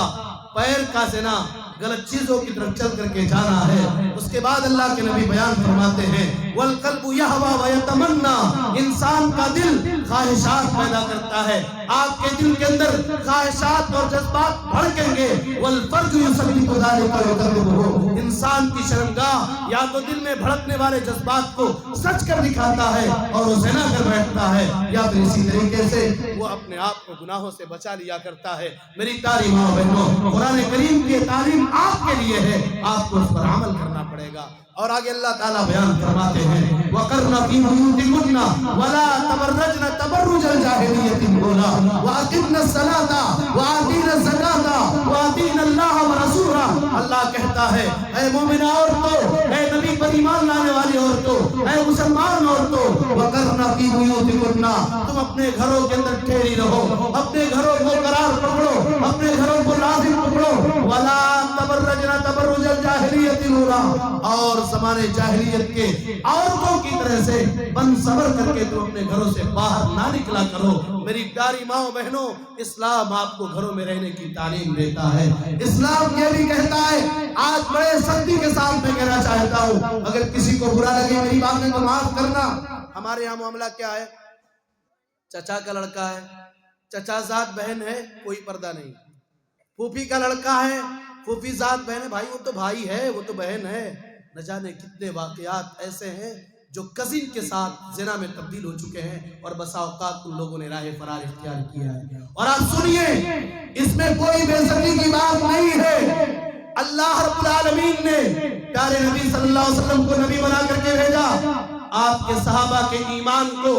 Speaker 1: پیر کا زنا غلط چیزوں کی طرف چل کر کے جانا ہے۔ اس کے بعد اللہ کے نبی بیان فرماتے ہیں والقلب یہوی ویتمنا، انسان کا دل خواہشات پیدا کرتا ہے، آپ کے دل کے اندر خواہشات اور جذبات بھڑکیں گے، والفرج یصدق ذلک ویکذبہ، انسان کی شرمگاہ یا تو دل میں بھڑکنے والے جذبات کو سچ کر دکھاتا ہے اور وہ زنا کر بیٹھتا ہے، یا پھر اسی طریقے سے وہ اپنے آپ کو گناہوں سے بچا لیا کرتا ہے۔ میری پیاری ماں بہنوں، قرآن کریم کی تعلیم آپ کے لیے ہے، آپ کو اس پر عمل کرنا پڑے گا۔ اور آگے اللہ تعالیٰ بیان فرماتے ہیں وَقَرْنَ فِي بُيُوتِكُنَّ وَلَا تَبَرَّجْنَ تَبَرُّجَ الْجَاهِلِيَّةِ الْأُولَىٰ وَأَقِمْنَ الصَّلَاةَ وَآتِينَ الزَّكَاةَ وَأَطِيعْنَ اللَّهَ وَرَسُولَهُ، اللہ کہتا ہے اے مومنہ عورتوں، اے نبی پر ایمان لانے والی عورتوں، اے مسلمان عورتوں، وَقَرْنَ فِي بُيُوتِكُنَّ، تم اپنے گھروں کے اندر ٹھہری رہو، اپنے گھروں کو قرار پکڑو، اپنے گھروں کو لازم پکڑو، وَلَا تَبَرَّجْنَ تَبَرُّجَ الْجَاهِلِيَّةِ الْأُولَىٰ، اور زمانے جاہلیت کے عورتوں کی طرح سے بند صبر کر کے تم اپنے گھروں سے باہر نہ نکلا کرو۔ میری پیاری ماں بہنوں، اسلام آپ کو گھروں میں رہنے کی تعلیم دیتا ہے۔ اسلام یہ بھی کہتا ہے، آج بڑے سختی کے ساتھ میں کہنا چاہتا ہوں، اگر کسی کو برا لگے میری باتیں تو معاف کرنا۔ ہمارے یہاں معاملہ کیا ہے، چچا کا لڑکا ہے، چچا ذات بہن ہے، کوئی پردہ نہیں، پھوپھی کا لڑکا ہے، پھوپھی ذات بہن ہے، بھائی وہ تو بھائی ہے، وہ تو بہن ہے۔ نہ جانے کتنے واقعات ایسے ہیں جو کزن کے ساتھ زنا میں تبدیل ہو چکے ہیں اور بسا اوقات ان لوگوں نے راہ فرار اختیار کیا ہے۔ اور آپ سنیے، اس میں کوئی بے عزتی کی بات نہیں ہے۔ اللہ رب العالمین نے پیارے نبی صلی اللہ علیہ وسلم کو نبی بنا کر کے بھیجا، آپ کے صحابہ کے ایمان کو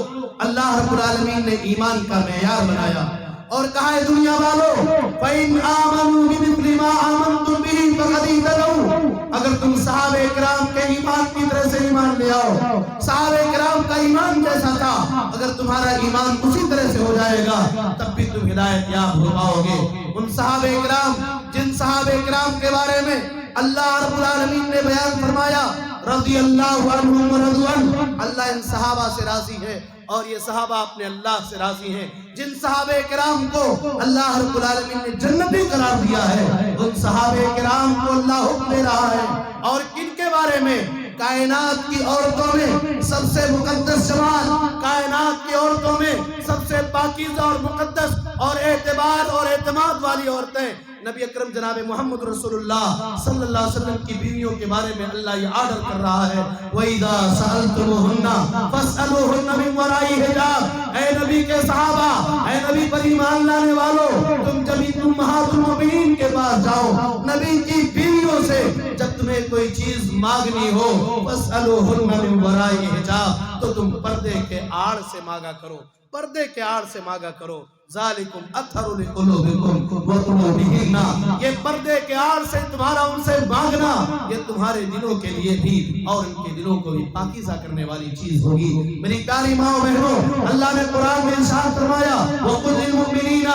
Speaker 1: اللہ رب العالمین نے ایمان کا معیار بنایا اور کہا ہے دنیا والوں فَإِنْ آمَنُوا بِمِثْلِ مَا آمَنْتُمْ بِهِ فَقَدْ اهْتَدَوْا، اگر تم صحابہ کرام کے ایمان کی طرح سے ایمان لے آؤ، صحابہ کرام کا ایمان جیسا تھا، اگر تمہارا ایمان اسی طرح سے ہو جائے گا تب بھی تم ہدایت یاب ہو پاؤ گے۔ ان صحابہ کرام، جن صحابہ کرام کے بارے میں اللہ رب العالمین نے بیان فرمایا رضی اللہ عنہم ورضوا عنہ، اللہ ان صحابہ سے راضی ہے اور یہ صحابہ اپنے اللہ سے راضی ہیں۔ جن صحابہ کرام کو اللہ رب العالمین نے جنتی قرار دیا ہے، ان صحابہ کرام کو اللہ حکم دے رہا ہے۔ اور کن کے بارے میں؟ کائنات کی عورتوں میں سب سے مقدس جماعت، کائنات کی عورتوں میں سب سے پاکیزہ اور مقدس اور اعتبار اور اعتماد والی عورتیں، نبی اکرم جناب محمد رسول اللہ صلی اللہ علیہ وسلم کی بیویوں کے بارے میں اللہ یہ آرڈر کر رہا ہے وَإِذَا سَأَلْتُمُوهُنَّ فَاسْأَلُوهُنَّ مِنْ وَرَاءِ حِجَابٍ، اے نبی کے صحابہ، اے نبی نبی پر ایمان لانے والوں، تم جب امہات المؤمنین کے پاس جاؤ، نبی کی بیویوں سے جب تمہیں کوئی چیز مانگنی ہو، فاسألوہن من وراء حجاب، تو تم پردے کے آڑ سے مانگا کرو، پردے کے آڑ سے مانگا کرو۔ ذالکم اطہر لقلوبکم وقلوبہن، یہ پردے کے آڑ سے تمہارا ان سے مانگنا یہ تمہارے دلوں کے لیے بھی اور ان کے دلوں کو بھی پاکیزہ کرنے والی چیز ہوگی۔ میری پیاری ماں و بہنوں، اللہ نے قرآن میں ارشاد فرمایا وَقُلْ لِلْمُؤْمِنِينَ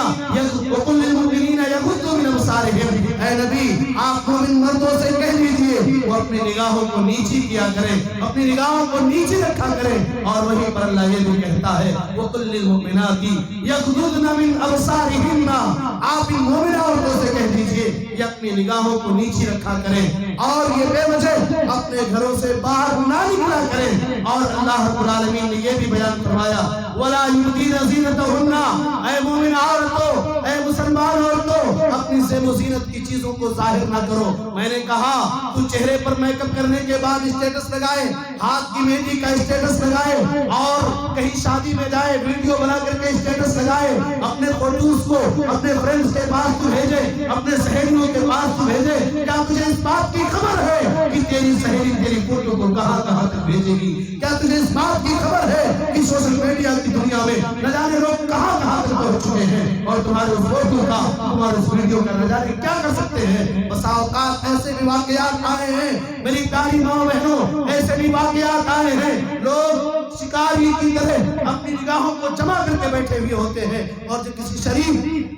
Speaker 1: يَغُضُّوا مِنْ أَبْصَارِهِمْ، اے نبی آپ مومن مردوں سے کہہ دیجئے وہ اپنی نگاہوں کو نیچی کیا کریں، اپنی نگاہوں کو نیچی رکھا کریں۔ اور وہیں پر اللہ یہ بھی کہتا ہے وَقُلْ لِلْمُؤْمِنَاتِ يَغْضُضْنَ مِنْ أَبْصَارِهِنَّ، آپ ان مومنہ عورتوں سے کہہ دیجئے یہ اپنی نگاہوں کو نیچی رکھا کریں اور یہ بے وجہ اپنے گھروں سے باہر نہ نکلا کریں۔ اور اللہ رب العالمین نے یہ بھی بیان فرمایا وَلَا يُبْدِينَ زِينَتَهُنَّ، اے مومن عورتوں، اے مسلمان عورتوں، اپنی زیب و زینت کی چیزوں کو ظاہر نہ کرو۔ میں نے کہا تو چہرے پر میک اپ کرنے کے بعد اسٹیٹس لگائے، ہاتھ کی مہندی کا اسٹیٹس لگائے اور کہیں شادی میں جائے ویڈیو بنا کر کے اسٹیٹس لگائے، اپنے فوٹوز کو اپنے فرینڈز کے پاس تو بھیجے، اپنے سہیلیوں کے پاس تو بھیجے۔ کیا تجھے اس بات کی خبر ہے کہ تیری سہیلی تیری فوٹو کو کہاں کہاں تک بھیجے گی؟ کیا تجھے اس بات کی خبر ہے کہ سوشل میڈیا کی دنیا میں نہ جانے لوگ کہاں کہاں تک پہنچ چکے ہیں اور تمہارے اس فوٹو کا تمہارے اس ویڈیو کا نہ جانے کیا کر سکتے ہیں؟ بسا اوقات ایسے بھی واقعات آئے ہیں میری پیاری ماں بہنوں، ایسے بھی واقعات آئے ہیں لوگ شکاری کی طرح اپنی نگاہوں کو جمع کر کے بیٹھے ہوئے ہوتے ہیں اور جو کسی شریف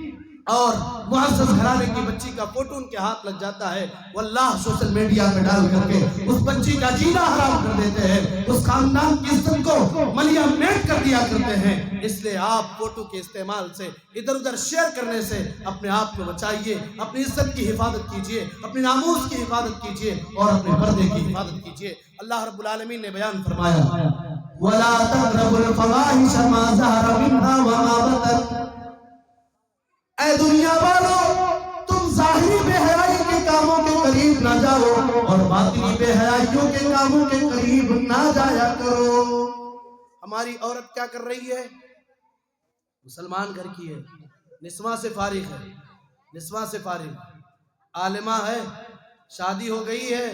Speaker 1: اور معزز گھرانے کی بچی کا فوٹو ان کے ہاتھ لگ جاتا ہے واللہ سوشل میڈیا پہ ڈال کر کے اس بچی کا جینا حرام کر دیتے ہیں، اس خاندان کی عزت کو ملیا میٹ کر دیا کرتے ہیں۔ اس لیے آپ فوٹو کے استعمال سے ادھر ادھر شیئر کرنے سے اپنے آپ کو بچائیے، اپنی عزت کی حفاظت کیجئے، اپنی ناموس کی حفاظت کیجئے اور اپنے پردے کی حفاظت کیجئے۔ اللہ رب العالمین نے بیان فرمایا وَلَا تَقْرَبُوا الْفَوَاحِشَ مَا ظَهَرَ مِنْهَا وَمَا بَطَنَ، اے دنیا والو تم ظاہری بے حیائی کے کاموں کے قریب نہ جاؤ اور باطنی بے حیائیوں کے کاموں کے قریب نہ جایا کرو۔ ہماری عورت کیا کر رہی ہے؟ مسلمان گھر کی ہے، نسواں سے فارغ ہے، نسواں سے فارغ عالمہ ہے، شادی ہو گئی ہے،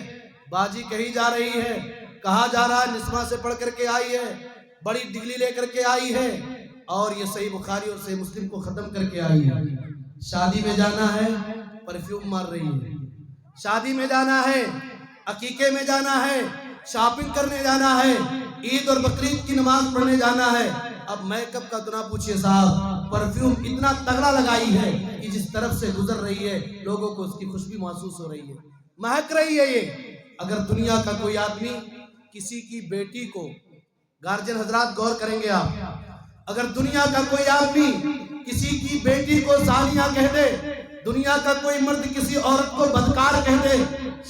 Speaker 1: باجی کہیں جا رہی ہے، کہاں جا رہا ہے؟ نسواں سے پڑھ کر کے آئی ہے، بڑی ڈگری لے کر کے آئی ہے اور یہ صحیح بخاری اور صحیح مسلم کو ختم کر کے آئی ہے۔ شادی میں جانا ہے پرفیوم مار رہی ہے، شادی میں جانا ہے، عقیقے میں جانا ہے، شاپنگ کرنے جانا ہے، عید اور بقرعید کی نماز پڑھنے جانا ہے۔ اب میک اپ کا تو نہ پوچھئے صاحب، پرفیوم اتنا تگڑا لگائی ہے کہ جس طرف سے گزر رہی ہے لوگوں کو اس کی خوشبو محسوس ہو رہی ہے، مہک رہی ہے یہ۔ اگر دنیا کا کوئی آدمی کسی کی بیٹی کو، گارجن حضرات غور کریں گے آپ، اگر دنیا کا کوئی آدمی کسی کی بیٹی کو زانیہ کہہ دے، دنیا کا کوئی مرد کسی عورت کو بدکار کہہ دے،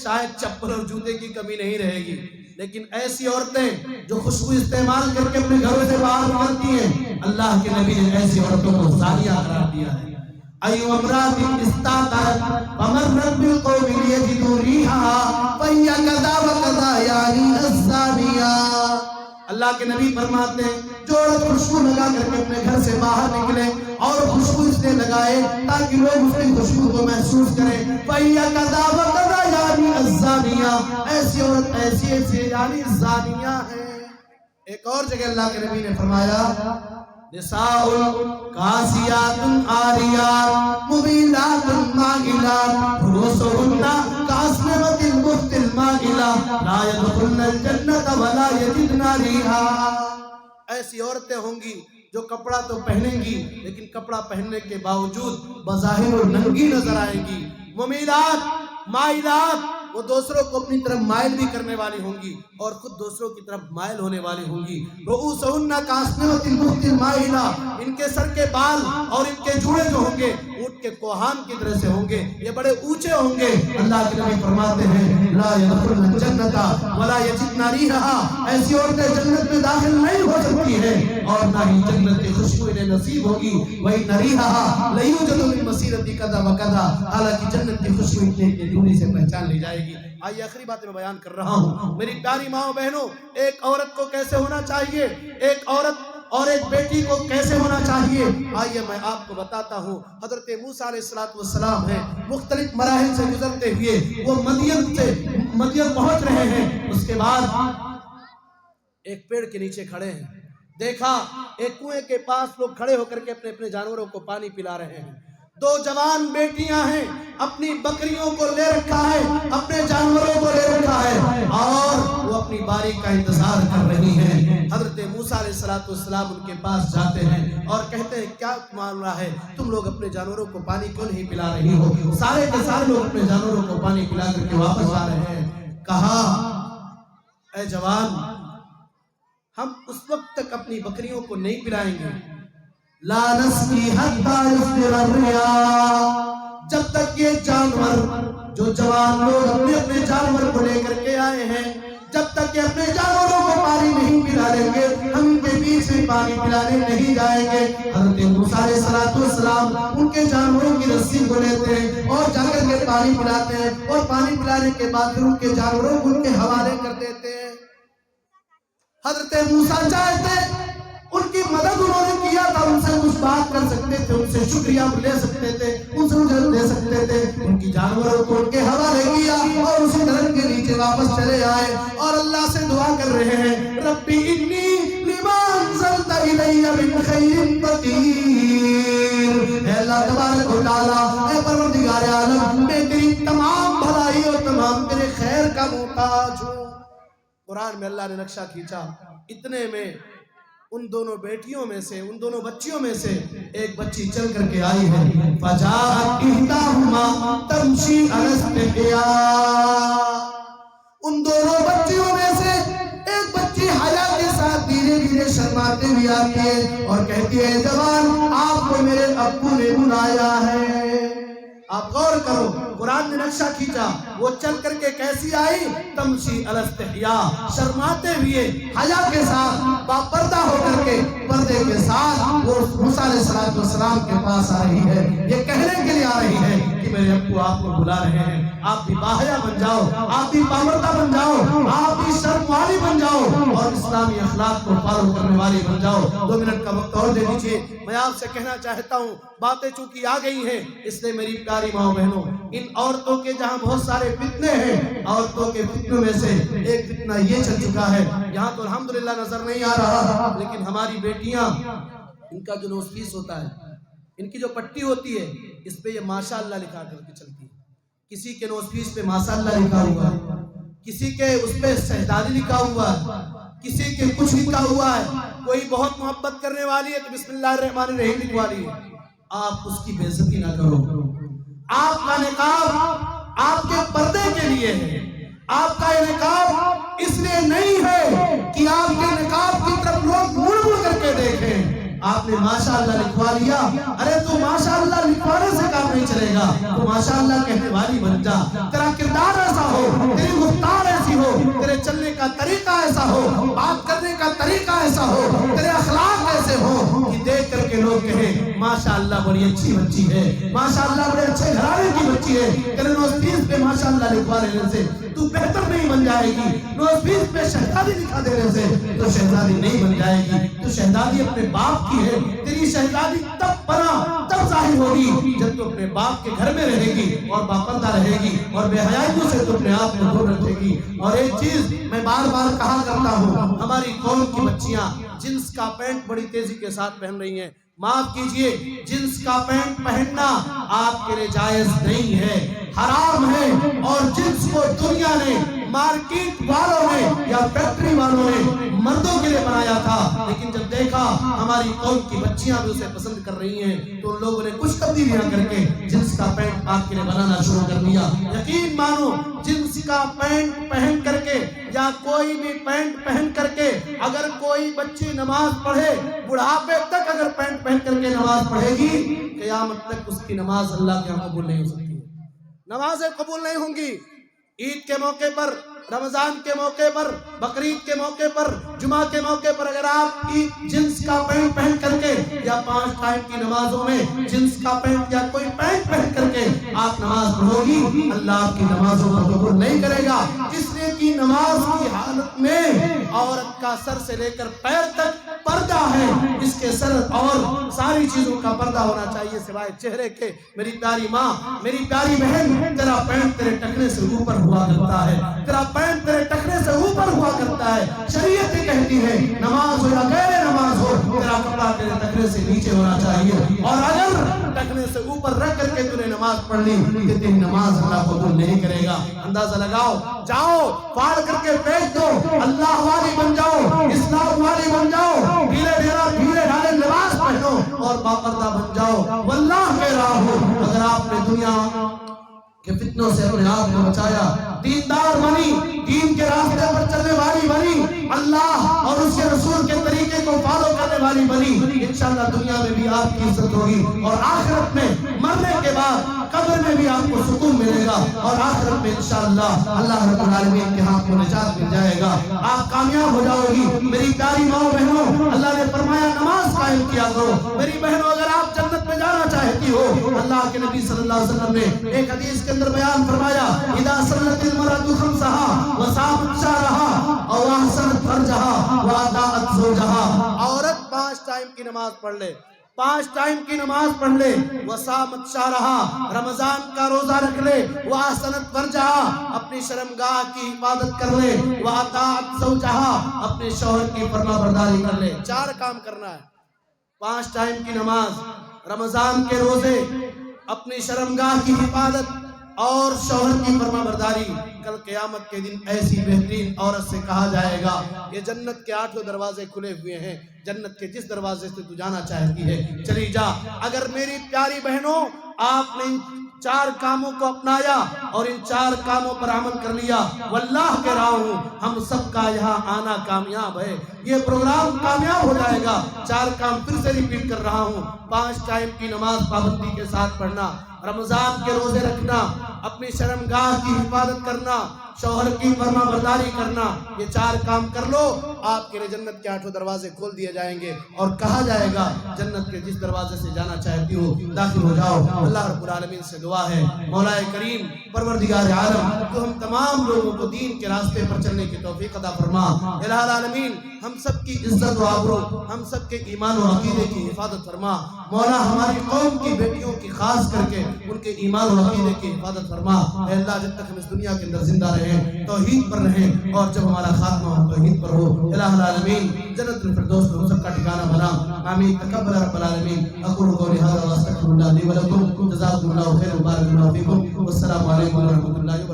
Speaker 1: شاید چپل اور جوتے کی کمی نہیں رہے گی۔ لیکن ایسی عورتیں جو خوشبو استعمال کر کے اپنے گھروں سے باہر نکلتی ہیں، اللہ کے نبی نے ایسی عورتوں کو زانیہ قرار دیا ہے۔ ایو امرأة استعطرت فمرت بالقوم ليجدوا ريحها فهي كذا وكذا يعني الزانية۔ اللہ کے نبی فرماتے ہیں جو عورت خوشبو لگا کر کے اپنے گھر سے باہر نکلے اور خوشبو اس نے لگائے تاکہ لوگ اس کی خوشبو کو محسوس کریں، فَهِيَ كَذَا وَكَذَا یعنی الزانیہ، ایسی عورت ایسی ایسی یعنی زانیہ ہے۔ ایک اور جگہ اللہ کے نبی نے فرمایا نساء کاسیات عاریات ممیلات مائلات رؤوسهن کاسنمۃ البخت المائلہ لا يدخلن الجنۃ ولا یجدن ریحا۔ ایسی عورتیں ہوں گی جو کپڑا تو پہنیں گی لیکن کپڑا پہننے کے باوجود بظاہر ننگی نظر آئیں گی۔ ممیلات مائلات، وہ دوسروں کو اپنی طرف مائل بھی کرنے والی ہوں گی اور خود دوسروں کی طرف مائل ہونے والی ہوں گی۔ رؤوسہن کاسنمۃ البخت المائلہ، ان کے سر کے بال اور ان کے جوڑے جو ہوں گے اونٹ کے کوہان کی طرح سے ہوں گے، یہ بڑے اونچے ہوں گے۔ اللہ کے نبی فرماتے ہیں لا يدخلن الجنۃ ولا یجدن ریحا، ایسی عورتیں جنت میں داخل نہیں ہو سکتی ہیں اور نہ ہی جنت کی خوشبو انہیں نصیب ہوگی۔ وَإِنَّ رِيحَهَا لَيُوجَدُ مِن مَسِيرَةِ كَذَا وَكَذَا، حالانکہ جنت کی خوشبو اتنے دوری سے پہچان لی جائے گی۔ آئیے آخری بات میں بیان کر رہا ہوں میری پیاری ماں و بہنوں، ایک عورت کو کیسے ہونا چاہیے؟ ایک عورت اور ایک بیٹی کو کیسے ہونا چاہیے، آئیے میں آپ کو بتاتا ہوں۔ حضرت موسیٰ علیہ السلام ہیں، مختلف مراحل سے گزرتے ہوئے وہ مدین پہنچ رہے ہیں۔ اس کے بعد ایک پیڑ کے نیچے کھڑے ہیں، دیکھا ایک کنویں کے پاس لوگ کھڑے ہو کر کے اپنے اپنے جانوروں کو پانی پلا رہے ہیں۔ دو جوان بیٹیاں ہیں، اپنی بکریوں کو لے رکھا ہے، اپنے جانوروں کو لے رکھا ہے، اور وہ اپنی باری کا انتظار کر رہی ہیں۔ حضرت موسیٰ علیہ السلام ان کے پاس جاتے ہیں اور کہتے ہیں کیا معاملہ ہے، تم لوگ اپنے جانوروں کو پانی کیوں نہیں پلا رہی ہو؟ سارے کے سارے لوگ اپنے جانوروں کو پانی پلا کر کے واپس آ رہے ہیں۔ کہا اے جوان، ہم اس وقت تک اپنی بکریوں کو نہیں پلائیں گے، لا نسقی حتی یصدر الرعاء، جب تک یہ جانور، جو جوان لوگ اپنے اپنے جانور کو لے کر کے آئے ہیں، جب تک کہ اپنے جانوروں کو پانی نہیں پلا لیں گے، ہم ان کے بیچ میں پانی پلانے نہیں جائیں گے۔ حضرت موسیٰ علیہ السلام ان کے جانوروں کی رسی کو لیتے ہیں اور جا کر کے پانی پلاتے ہیں، اور پانی پلانے کے بعد پھر ان کے جانوروں کو ان کے حوالے کر دیتے ہیں۔ حضرت موسیٰ چاہتے ان کی مدد انہوں نے کیا تھا، ان سے کچھ بات کر سکتے تھے، ان سے شکریہ لے سکتے تھے، ان سے اجرت دے سکتے تھے، ان کی جانوروں کو ان کے حوالے کیا اور اسی درخت کے نیچے واپس چلے آئے اور اللہ سے دعا کر رہے ہیں، ربی انی لما انزلت الی من خیر فقیر، اے اللہ تبارک و تعالی، اے پروردگار عالم، میں تیری تمام بھلائی اور تمام تیرے خیر کا محتاج ہوں۔ قرآن میں اللہ نے نقشہ کھینچا، اتنے میں ان دونوں بیٹیوں میں سے، ان دونوں بچیوں میں سے ایک بچی چل کر کے آئی ہے، فَجَاءَتْ إِحْدَاهُمَا تَمْشِي عَلَى اسْتِحْيَاءٍ، ان دونوں بچیوں میں سے ایک بچی حیا کے ساتھ دھیرے دھیرے شرماتے ہوئے آتی ہے اور کہتی ہے جوان، آپ کو میرے ابو نے بلایا ہے۔ آپ غور کرو، قرآن نے نقشہ کھینچا، وہ چل کر کے کیسی آئی، تمشی علی استحیاء، شرماتے ہوئے حیا کے ساتھ، باپردہ ہو کر کے پردے کے ساتھ وہ موسیٰ علیہ السلام کے پاس آ رہی ہے، یہ کہنے کے لیے آ رہی ہے کہ میرے ابو آپ کو بلا رہے ہیں، آپ بھی باحیا بن جاؤ، آپ بھی پامردہ بن جاؤ، آپ بھی شرم والی بن جاؤ اور اسلامی اخلاق کو فالو کرنے والی بن جاؤ۔ 2 منٹ کا وقت اور دے دیجئے، میں آپ سے کہنا چاہتا ہوں، باتیں چونکہ آ گئی ہیں، اس لیے میری پیاری ماں بہنوں، ان عورتوں کے جہاں بہت سارے فتنے ہیں، عورتوں کے فتنوں میں سے ایک فتنہ یہ چل چکا ہے، یہاں تو الحمدللہ نظر نہیں آ رہا، لیکن ہماری بیٹیاں، ان کا جو نوز پیس ہوتا ہے، ان کی جو پٹی ہوتی ہے، اس پہ یہ ماشاءاللہ لکھا کر کے چلتی ہے، کسی کے نوز پیس پہ ماشاءاللہ لکھا ہوا ہے، کسی کے اس پہ شہزادی لکھا ہوا ہے، کسی کے کچھ لکھا ہوا ہے، کوئی بہت محبت کرنے والی ہے تو بسم اللہ الرحمن الرحیم لکھوا لی ہے۔ آپ اس کی بے عزتی نہ کرو، آپ کا نقاب آپ کے پردے کے لیے ہے، آپ کا یہ نقاب اس لیے نہیں ہے کہ آپ کے نقاب کی طرف لوگ مڑ مڑ کر کے دیکھیں۔ آپ نے ماشاءاللہ لکھوا لیا، ارے تو ماشاءاللہ لکھوانے سے کام نہیں چلے گا، تو ماشاءاللہ کہنے والی بن جا، تیرا کردار ایسا ہو، تیری گفتار ایسی ہو، تیرے چلنے کا طریقہ ایسا ہو، بات کرنے کا طریقہ ایسا ہو، تیرے اخلاق ایسے ہو کہ دیکھ کر کے لوگ کہیں ماشاءاللہ بڑی اچھی بچی ہے، ماشاءاللہ بڑے اچھے گھرانے کی بچی ہے۔ تیرے نوز پیس پہ ماشاءاللہ لکھوا لینے سے تو بہتر نہیں بن جائے گی، نوز پیس پہ شہزادی لکھا دینے سے تو شہزادی نہیں بن جائے گی، تو شہزادی اپنے باپ کی ہے، تیری شہزادی تب بنا تب ظاہر ہوگی جب تو اپنے باپ کے گھر میں رہے گی اور باپردہ رہے گی اور بے حیائیوں سے تو اپنے آپ کو دور رکھے گی۔ اور ایک چیز میں بار بار کہا کرتا ہوں، ہماری قوم کی بچیاں جنس کا پینٹ بڑی تیزی کے ساتھ پہن رہی ہیں، معاف کیجئے، جنس کا پینٹ پہننا آپ کے لیے جائز نہیں ہے، حرام ہے، اور جنس کو دنیا نے، مارکیٹ والوں نے یا فیکٹری والوں نے مردوں کے لیے بنایا تھا، لیکن جب دیکھا ہماری قوم کی بچیاں بھی اسے پسند کر رہی ہیں تو ان لوگوں نے کچھ تبدیلیاں کر کے جنس کا پینٹ آپ کے لیے بنانا شروع کر دیا۔ یقین مانو، جنس کا پینٹ پہن کر کے یا کوئی بھی پینٹ پہن کر کے اگر کوئی بچی نماز پڑھے، بڑھاپے تک اگر پینٹ پہن کر کے نماز پڑھے گی، قیامت تک اس کی نماز اللہ کے یہاں قبول نہیں ہو سکتی، نمازیں قبول نہیں ہوں گی۔ عید کے موقع پر رمضان کے موقع پر، بقرعید کے موقع پر، جمعہ کے موقع پر اگر آپ کی جنس کا پینٹ پہن کر کے یا 5 ٹائم کی نمازوں میں جنس کا پینٹ یا کوئی پینٹ پہن کر کے آپ نماز پڑھو گی، اللہ آپ کی نمازوں کو قبول نہیں کرے گا۔ اس لیے کہ نماز کی حالت میں عورت کا سر سے لے کر پیر تک پردہ ہے، اس کے سر اور ساری چیزوں کا پردہ ہونا چاہیے سوائے چہرے کے۔ میری پیاری ماں، میری پیاری بہن، تیرا پینٹ تیرے ٹخنے سے اوپر ہوا کرتا ہے، تیرا پینٹ تیرے ٹخنے سے اوپر ہوا کرتا ہے۔ شریعت یہ کہتی ہے نماز ہو یا غیر نماز ہو، تیرا کپڑا تیرے ٹخنے سے نیچے ہونا چاہیے، اور اگر ٹخنے سے اوپر رکھ کر کے تو نے نماز پڑھ لی کہ تیری نماز اللہ قبول نہیں کرے گا۔ اندازہ لگاؤ، جاؤ پھاڑ کر کے پھینک دو، اللہ والی بن جاؤ، اسلام والی بن جاؤ، ڈھیلے ڈھالے لباس پہنو اور باپردہ بن جاؤ، واللہ کہہ رہا ہوں اگر آپ نے دنیا کہ فتنوں سے اپنے آپ کو بچایا، دیندار بنی، دین کے راستے پر چلنے والی بنی، اللہ اور اس کے رسول کے طریقے کو فالو کرنے والی بنی، انشاءاللہ دنیا میں بھی آپ کی عزت ہوگی، اور آخرت میں مرنے کے بعد قبر میں بھی آپ کو سکون ملے گا، اور آخرت میں انشاءاللہ اللہ رب العالمین کے ہاتھ کو نجات مل جائے گا، آپ کامیاب ہو جاؤ گی۔ میری پیاری ماں بہنوں، اللہ نے فرمایا نماز قائم کیا کرو۔ میری بہنوں، اگر آپ جنت میں جانا چاہتی ہو، اللہ کے نبی صلی اللہ علیہ وسلم نے ایک حدیث کے اندر بیان فرمایا، اذا صلت المرأة خمسها وصامت شهرها او احسنت فرجها واطاعت زوجها، عورت 5 ٹائم کی نماز پڑھ لے، 5 ٹائم کی نماز پڑھ لے، وصامت شهرها رمضان کا روزہ رکھ لے، واحسنت فرجها اپنی شرمگاہ کی حفاظت کر لے، واطاعت زوجها اپنے شوہر کی فرما برداری کر لے۔ 4 کام کرنا ہے، 5 ٹائم کی نماز، رمضان کے روزے، اپنی شرمگاہ کی حفاظت اور شوہر کی فرما برداری۔ کل قیامت کے دن ایسی بہترین عورت سے کہا جائے گا یہ جنت کے 8 دروازے کھلے ہوئے ہیں، جنت کے جس دروازے سے تو جانا چاہتی ہے چلی جا۔ اگر میری پیاری بہنوں آپ نے 4 کاموں کو اپنایا اور ان 4 کاموں پر عمل کر لیا، واللہ کہہ رہا ہوں ہم سب کا یہاں آنا کامیاب ہے، یہ پروگرام کامیاب ہو جائے گا۔ 4 کام پھر سے ریپیٹ کر رہا ہوں، 5 ٹائم کی نماز پابندی کے ساتھ پڑھنا، رمضان کے روزے رکھنا، اپنی شرمگاہ کی حفاظت کرنا، شوہر کی فرما برداری کرنا، یہ 4 کام کر لو، آپ کے لیے جنت کے 8 دروازے کھول دیے جائیں گے، اور کہا جائے گا جنت کے جس دروازے سے جانا چاہتی ہو داخل ہو جاؤ۔ اللہ رب العالمین سے دعا ہے مولا کریم پروردگار عالم تو ہم تمام لوگوں کو دین کے راستے پر چلنے کی توفیق عطا فرما۔ الہ العالمین ہم سب کی عزت و آبرو، ہم سب کے ایمان و عقیدے کی حفاظت فرما۔ مولا ہماری قوم کی بیٹیوں کی خاص کر کے ان کے ایمان و عقیدے کی حفاظت فرما۔ اے اللہ جب تک ہم اس دنیا کے اندر زندہ رہیں توحید پر رہیں، اور جب ہمارا خاتمہ ہم توحید پر ہو، الہ العالمین جنت الفردوس میں ہم سب کا ٹھکانہ بنا۔ آمین تقبل رب العالمین۔ اقول قولی ھذا واستغفر اللہ لی ولکم، جزاکم اللہ خیر، بارک اللہ فیکم، والسلام علیکم ورحمۃ اللہ۔